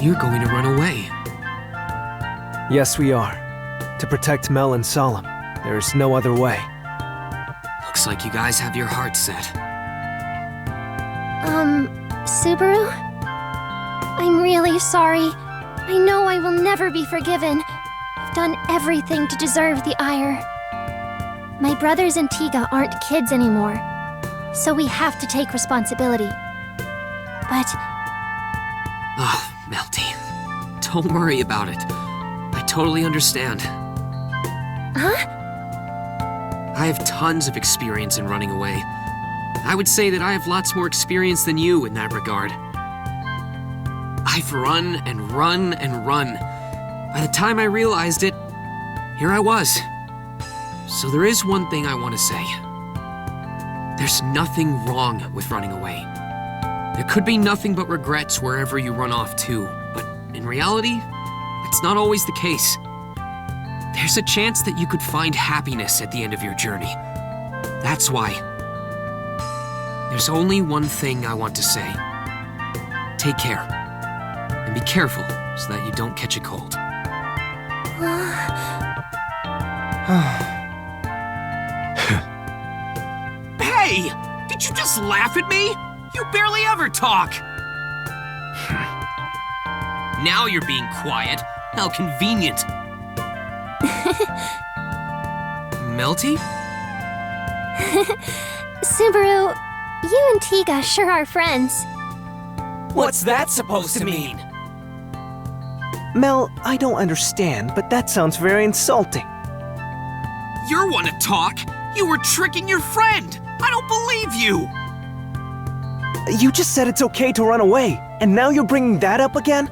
You're going to run away. Yes, we are. To protect Mel and Solemn. There's no other way. Looks like you guys have your hearts set. Subaru? I'm really sorry. I know I will never be forgiven. I've done everything to deserve the ire. My brothers and Tiga aren't kids anymore, so we have to take responsibility. But... Oh, Melty. Don't worry about it. I totally understand. Huh? I have tons of experience in running away. I would say that I have lots more experience than you in that regard. I've run and run and run. By the time I realized it, here I was. So there is one thing I want to say. There's nothing wrong with running away. There could be nothing but regrets wherever you run off to, but in reality, it's not always the case. There's a chance that you could find happiness at the end of your journey. That's why. There's only one thing I want to say. Take care. And be careful so that you don't catch a cold. Hey! Did you just laugh at me? You barely ever talk! Now you're being quiet. How convenient. Melty? Subaru, you and Tiga sure are friends. What's that supposed to mean? Mel, I don't understand, but that sounds very insulting. You're one to talk. You were tricking your friend. I don't believe you. You just said it's okay to run away, and now you're bringing that up again?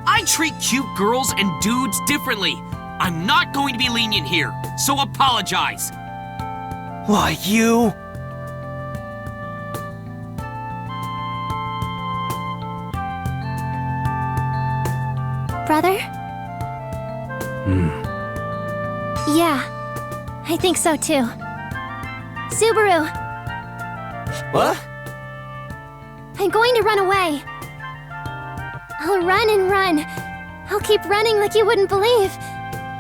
I treat cute girls and dudes differently. I'm not going to be lenient here, so apologize. Why, you... Brother? Yeah, I think so too. Subaru! What? I'm going to run away. I'll run and run. I'll keep running like you wouldn't believe.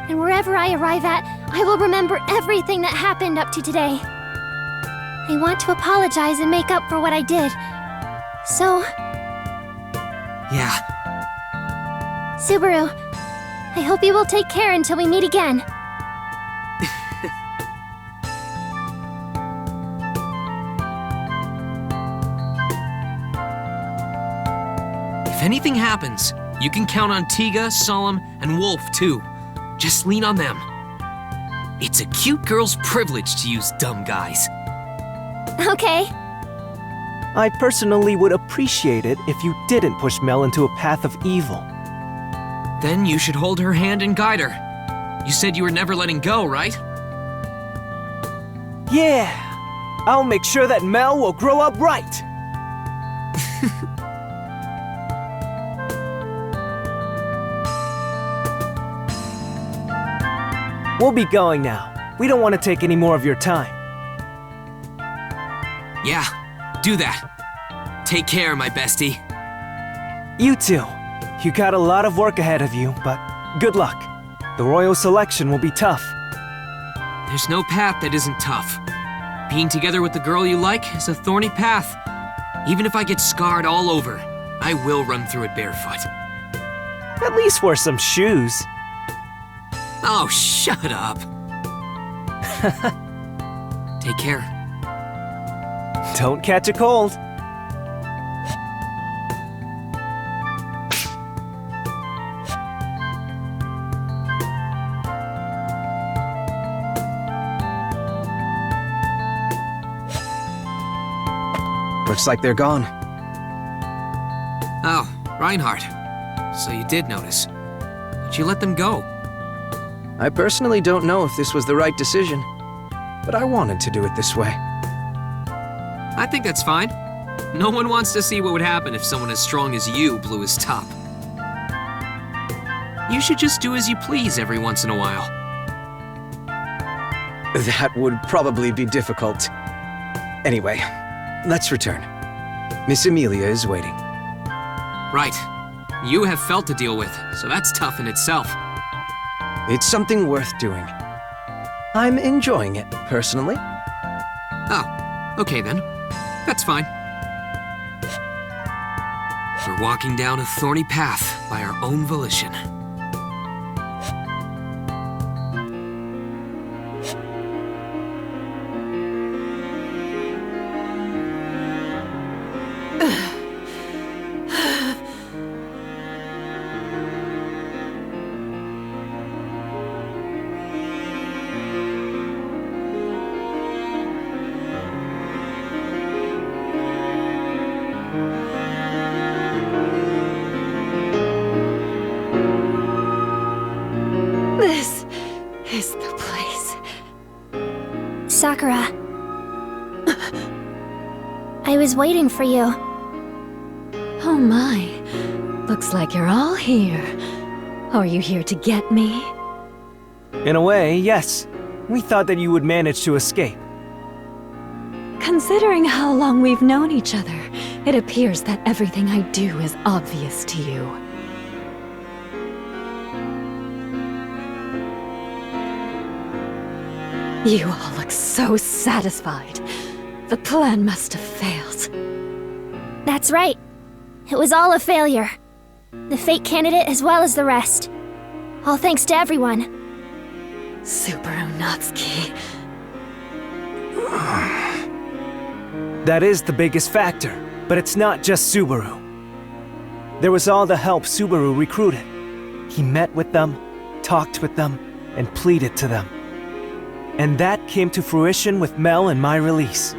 And wherever I arrive at, I will remember everything that happened up to today. I want to apologize and make up for what I did. So... Yeah. Subaru, I hope you will take care until we meet again. If anything happens, you can count on Tiga, Solemn, and Wolf too. Just lean on them. It's a cute girl's privilege to use dumb guys. Okay. I personally would appreciate it if you didn't push Mel into a path of evil. Then you should hold her hand and guide her. You said you were never letting go, right? Yeah! I'll make sure that Mel will grow up right! We'll be going now. We don't want to take any more of your time. Yeah, do that. Take care, my bestie. You too. You got a lot of work ahead of you, but good luck. The royal selection will be tough. There's no path that isn't tough. Being together with the girl you like is a thorny path. Even if I get scarred all over, I will run through it barefoot. At least wear some shoes. Oh, shut up. Take care. Don't catch a cold. Looks like they're gone. Oh, Reinhardt. So you did notice. But you let them go. I personally don't know if this was the right decision, but I wanted to do it this way. I think that's fine. No one wants to see what would happen if someone as strong as you blew his top. You should just do as you please every once in a while. That would probably be difficult. Anyway, let's return. Miss Amelia is waiting. Right. You have Felt to deal with, so that's tough in itself. It's something worth doing. I'm enjoying it, personally. Oh, okay then. That's fine. We're walking down a thorny path by our own volition. This is the place. Sakura. I was waiting for you. Oh my. Looks like you're all here. Are you here to get me? In a way, yes. We thought that you would manage to escape. Considering how long we've known each other, it appears that everything I do is obvious to you. You all look so satisfied. The plan must have failed. That's right. It was all a failure. The fake candidate as well as the rest. All thanks to everyone. Subaru Natsuki. That is the biggest factor, but it's not just Subaru. There was all the help Subaru recruited. He met with them, talked with them, and pleaded to them. And that came to fruition with Mel and my release.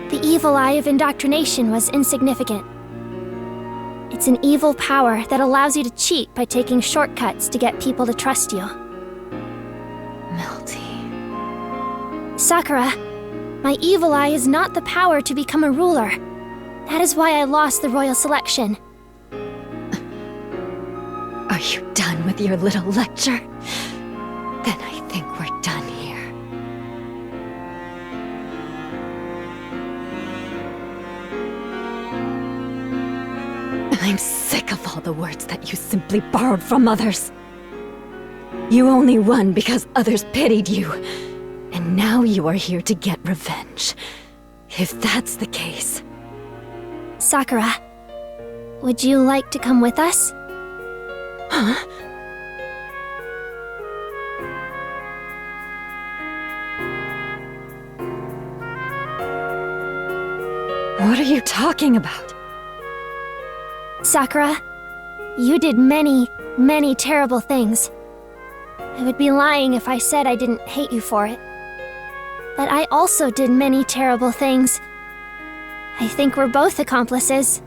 The evil eye of indoctrination was insignificant. It's an evil power that allows you to cheat by taking shortcuts to get people to trust you. Melty. Sakura, my evil eye is not the power to become a ruler. That is why I lost the royal selection. Are you done with your little lecture? Then I think we're done here. I'm sick of all the words that you simply borrowed from others. You only won because others pitied you. And now you are here to get revenge. If that's the case. Sakura, would you like to come with us? Huh? What are you talking about? Sakura, you did many, many terrible things. I would be lying if I said I didn't hate you for it. But I also did many terrible things. I think we're both accomplices.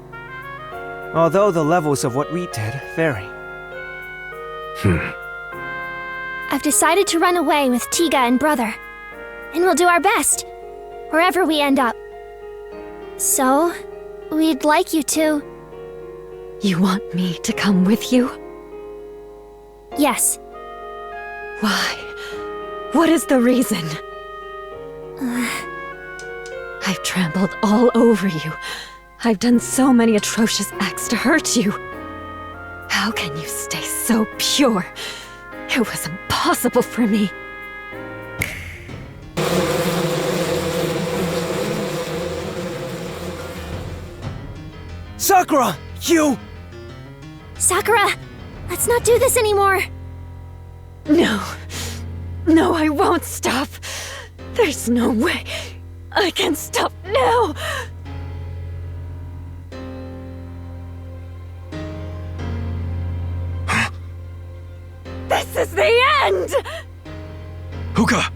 Although the levels of what we did vary. I've decided to run away with Tiga and Brother. And we'll do our best, wherever we end up. So, we'd like you to... You want me to come with you? Yes. Why? What is the reason? I've trampled all over you. I've done so many atrocious acts to hurt you. How can you stay so pure? It was impossible for me. Sakura! You! Sakura! Let's not do this anymore! No. No, I won't stop. There's no way. I can stop now! This is the end! Hookah!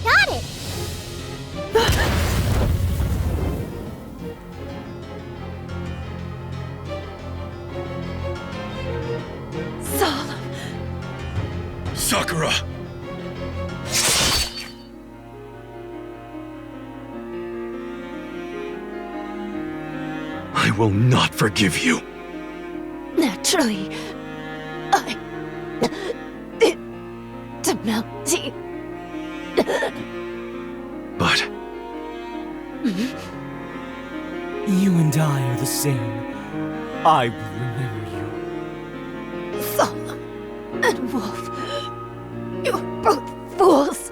Got it! Solemn. Sakura! I will not forgive you. Naturally, I did to Melty. But You and I are the same. I will remember you. Solemn and Wolf, you were both fools.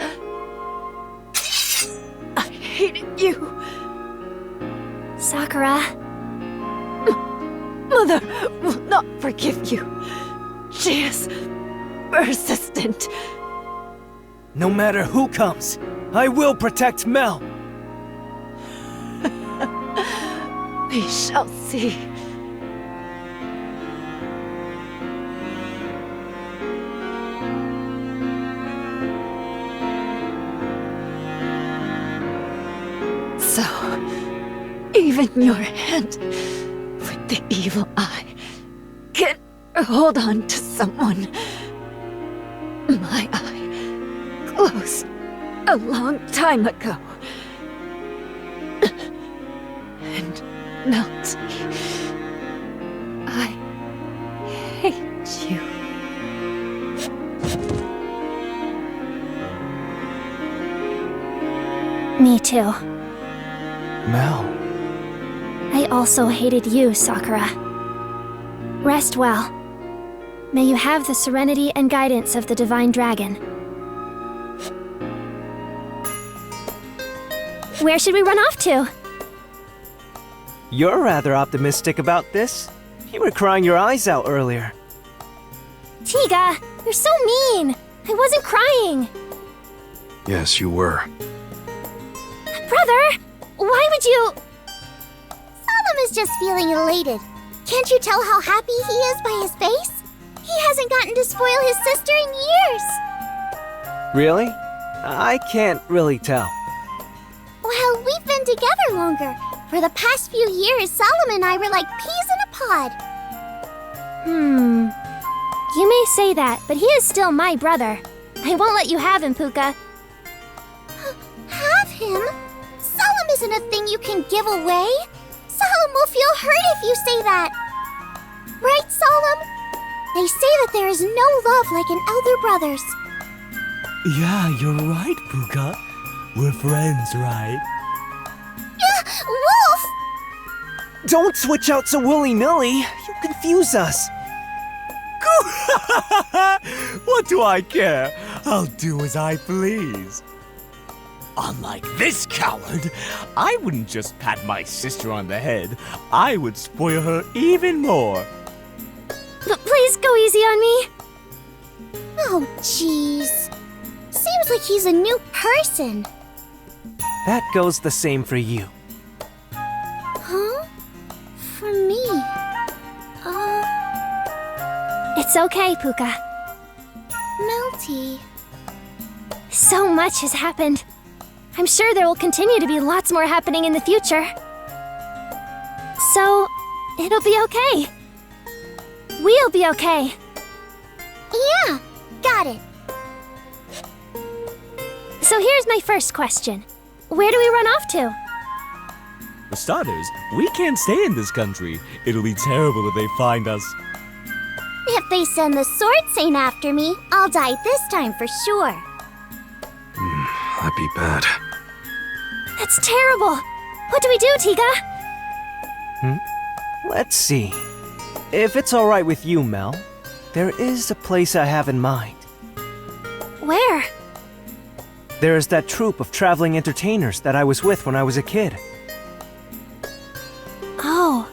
I hated you. Sakura. Mother will not forgive you. She is persistent. No matter who comes, I will protect Mel. We shall see. So, even your hand with the evil eye can hold on to someone. My eye closed a long time ago. And Melty, I hate you. Me too. Mel. I also hated you, Sakura. Rest well. May you have the serenity and guidance of the Divine Dragon. Where should we run off to? You're rather optimistic about this. You were crying your eyes out earlier. Tiga, you're so mean. I wasn't crying. Yes, you were. Brother, why would you... Solemn is just feeling elated. Can't you tell how happy he is by his face? He hasn't gotten to spoil his sister in years. Really? I can't really tell. Well, we've been together longer. For the past few years, Solemn and I were like peas in a pod. You may say that, but he is still my brother. I won't let you have him, Puka. Have him? Solemn isn't a thing you can give away. Solemn will feel hurt if you say that. Right, Solemn? They say that there is no love like an elder brother's. Yeah, you're right, Puka. We're friends, right? Wolf! Don't switch out so willy-nilly. You confuse us. What do I care? I'll do as I please. Unlike this coward, I wouldn't just pat my sister on the head. I would spoil her even more. But please go easy on me. Oh, jeez. Seems like he's a new person. That goes the same for you. Huh? For me? It's okay, Puka. Melty. So much has happened. I'm sure there will continue to be lots more happening in the future. So, it'll be okay. We'll be okay. Yeah, got it. So here's my first question. Where do we run off to? For starters, we can't stay in this country. It'll be terrible if they find us. If they send the Sword Saint after me, I'll die this time for sure. That'd be bad. That's terrible. What do we do, Tiga? Let's see. If it's alright with you, Mel, there is a place I have in mind. Where? There's that troupe of traveling entertainers that I was with when I was a kid. Oh.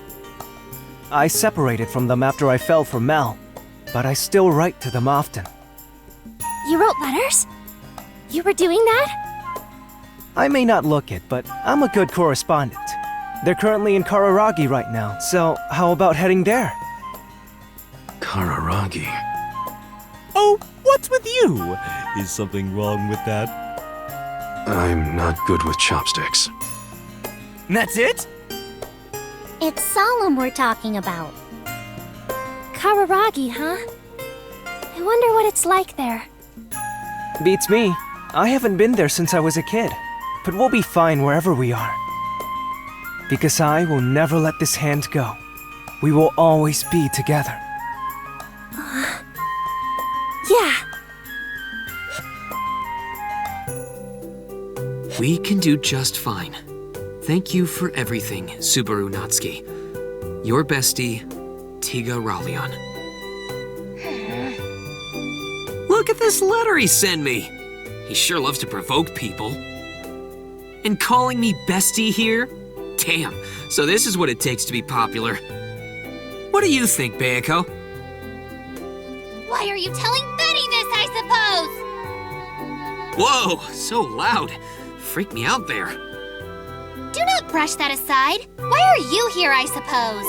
I separated from them after I fell for Mel, but I still write to them often. You wrote letters? You were doing that? I may not look it, but I'm a good correspondent. They're currently in Kararagi right now, so how about heading there? Kararagi. Oh, what's with you? Is something wrong with that? I'm not good with chopsticks. That's it? It's Solemn we're talking about. Kararagi, huh? I wonder what it's like there. Beats me. I haven't been there since I was a kid, but we'll be fine wherever we are. Because I will never let this hand go. We will always be together. Yeah. We can do just fine. Thank you for everything, Subaru Natsuki. Your bestie, Tiga Ralion. Look at this letter he sent me! He sure loves to provoke people. And calling me bestie here? Damn, so this is what it takes to be popular. What do you think, Bayako? Why are you telling Betty this, I suppose? Whoa, so loud. Freaked me out there. Do not brush that aside. Why are you here, I suppose?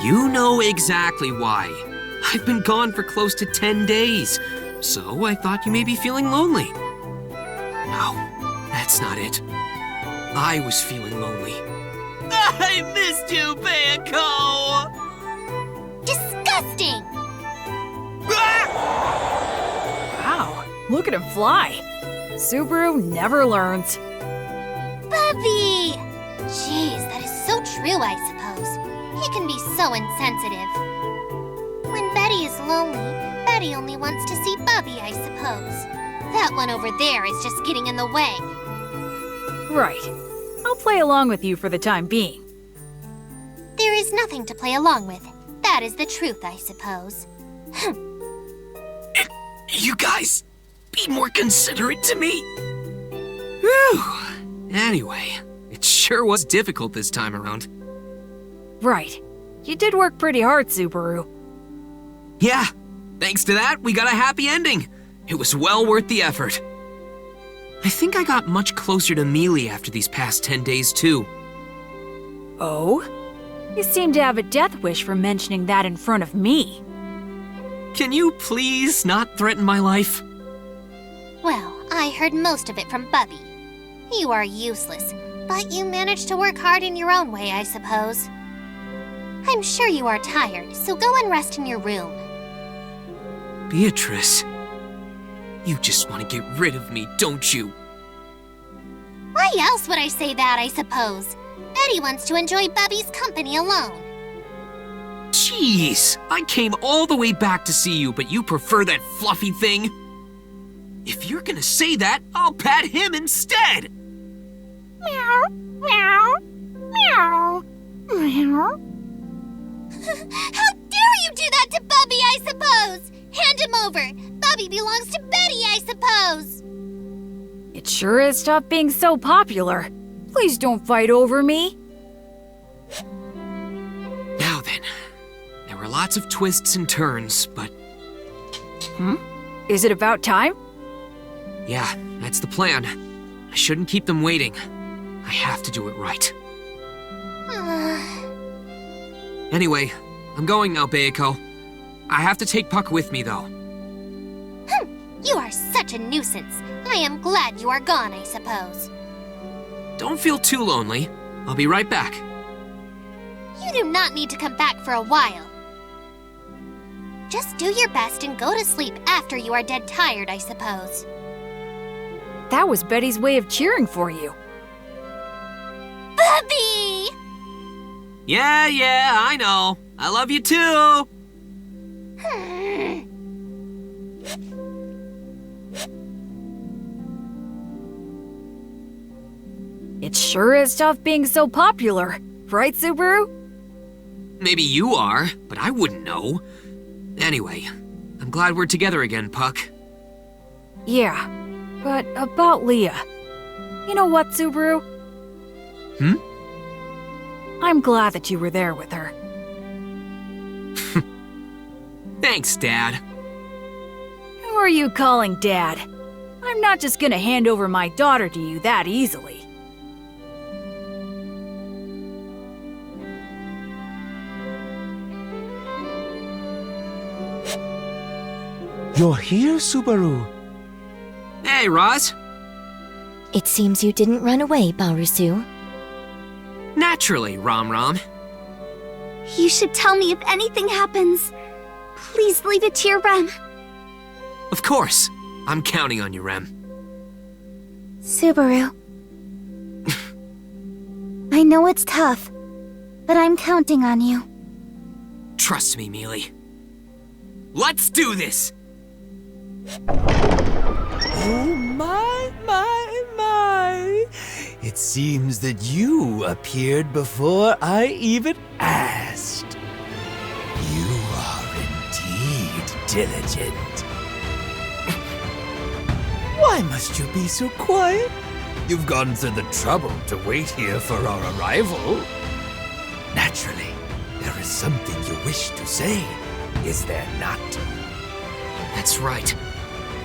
You know exactly why. I've been gone for close to 10 days, so I thought you may be feeling lonely. No, that's not it. I was feeling lonely. I missed you, Bayako! Disgusting! Wow, look at him fly. Subaru never learns. Bubby! Jeez, that is so true, I suppose. He can be so insensitive. When Betty is lonely, Betty only wants to see Bubby, I suppose. That one over there is just getting in the way. Right. I'll play along with you for the time being. There is nothing to play along with. That is the truth, I suppose. You guys, be more considerate to me. Whew. Anyway, it sure was difficult this time around. Right. You did work pretty hard, Subaru. Yeah, thanks to that, we got a happy ending. It was well worth the effort. I think I got much closer to Mealy after these past 10 days, too. Oh? You seem to have a death wish for mentioning that in front of me. Can you please not threaten my life? Well, I heard most of it from Bubby. You are useless, but you managed to work hard in your own way, I suppose. I'm sure you are tired, so go and rest in your room. Beatrice, you just want to get rid of me, don't you? Why else would I say that, I suppose? Betty wants to enjoy Bubby's company alone. Jeez, I came all the way back to see you, but you prefer that fluffy thing? If you're gonna say that, I'll pat him instead! Meow, meow, meow, meow. How dare you do that to Bubby, I suppose? Hand him over. Bubby belongs to Betty, I suppose. It sure is tough being so popular. Please don't fight over me. Now then, there were lots of twists and turns, but... Is it about time? Yeah, that's the plan. I shouldn't keep them waiting. I have to do it right. Anyway, I'm going now, Bayako. I have to take Puck with me, though. You are such a nuisance. I am glad you are gone, I suppose. Don't feel too lonely. I'll be right back. You do not need to come back for a while. Just do your best and go to sleep after you are dead tired, I suppose. That was Betty's way of cheering for you. Bubby! Yeah, I know. I love you too. It sure is tough being so popular, right, Subaru? Maybe you are, but I wouldn't know. Anyway, I'm glad we're together again, Puck. Yeah, but about Leah. You know what, Subaru? I'm glad that you were there with her. Thanks, Dad. Who are you calling Dad? I'm not just gonna hand over my daughter to you that easily. You're here, Subaru. Hey, Roz. It seems you didn't run away, Barusu. Naturally, Rom. You should tell me if anything happens. Please leave it to your Rem. Of course. I'm counting on you, Rem. Subaru. I know it's tough, but I'm counting on you. Trust me, Mealy. Let's do this! Oh my! It seems that you appeared before I even asked. You are indeed diligent. Why must you be so quiet? You've gone through the trouble to wait here for our arrival. Naturally, there is something you wish to say, is there not? That's right.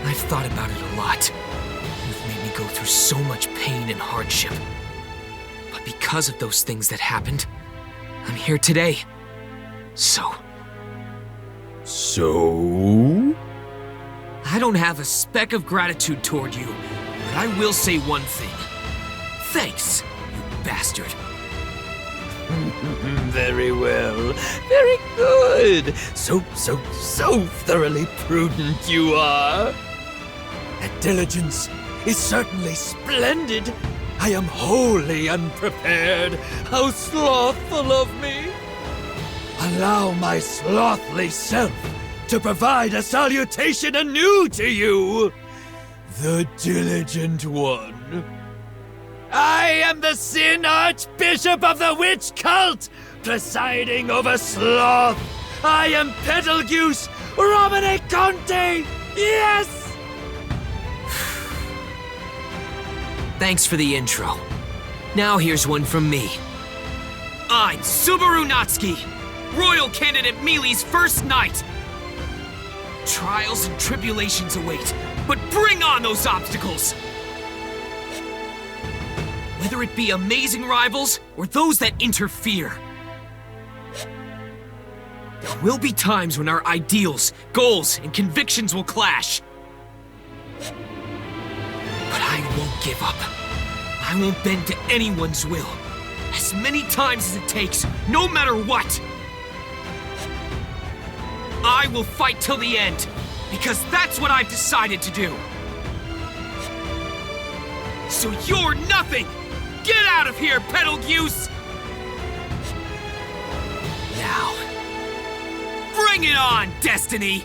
I've thought about it a lot. You've made me go through so much pain and hardship. But because of those things that happened, I'm here today. So? I don't have a speck of gratitude toward you, but I will say one thing. Thanks, you bastard. Very well. Very good. So thoroughly prudent you are. That diligence is certainly splendid. I am wholly unprepared. How slothful of me. Allow my slothly self to provide a salutation anew to you, the Diligent One. I am the Sin Archbishop of the Witch Cult, presiding over sloth. I am Betelgeuse Romane Conte! Yes! Thanks for the intro. Now here's one from me. I'm Subaru Natsuki, Royal Candidate Mealy's first knight. Trials and tribulations await, but bring on those obstacles! Whether it be amazing rivals or those that interfere. There will be times when our ideals, goals, and convictions will clash. But I won't give up. I won't bend to anyone's will. As many times as it takes, no matter what. I will fight till the end, because that's what I've decided to do. So you're nothing! Get out of here, Betelgeuse! Now, bring it on, Destiny!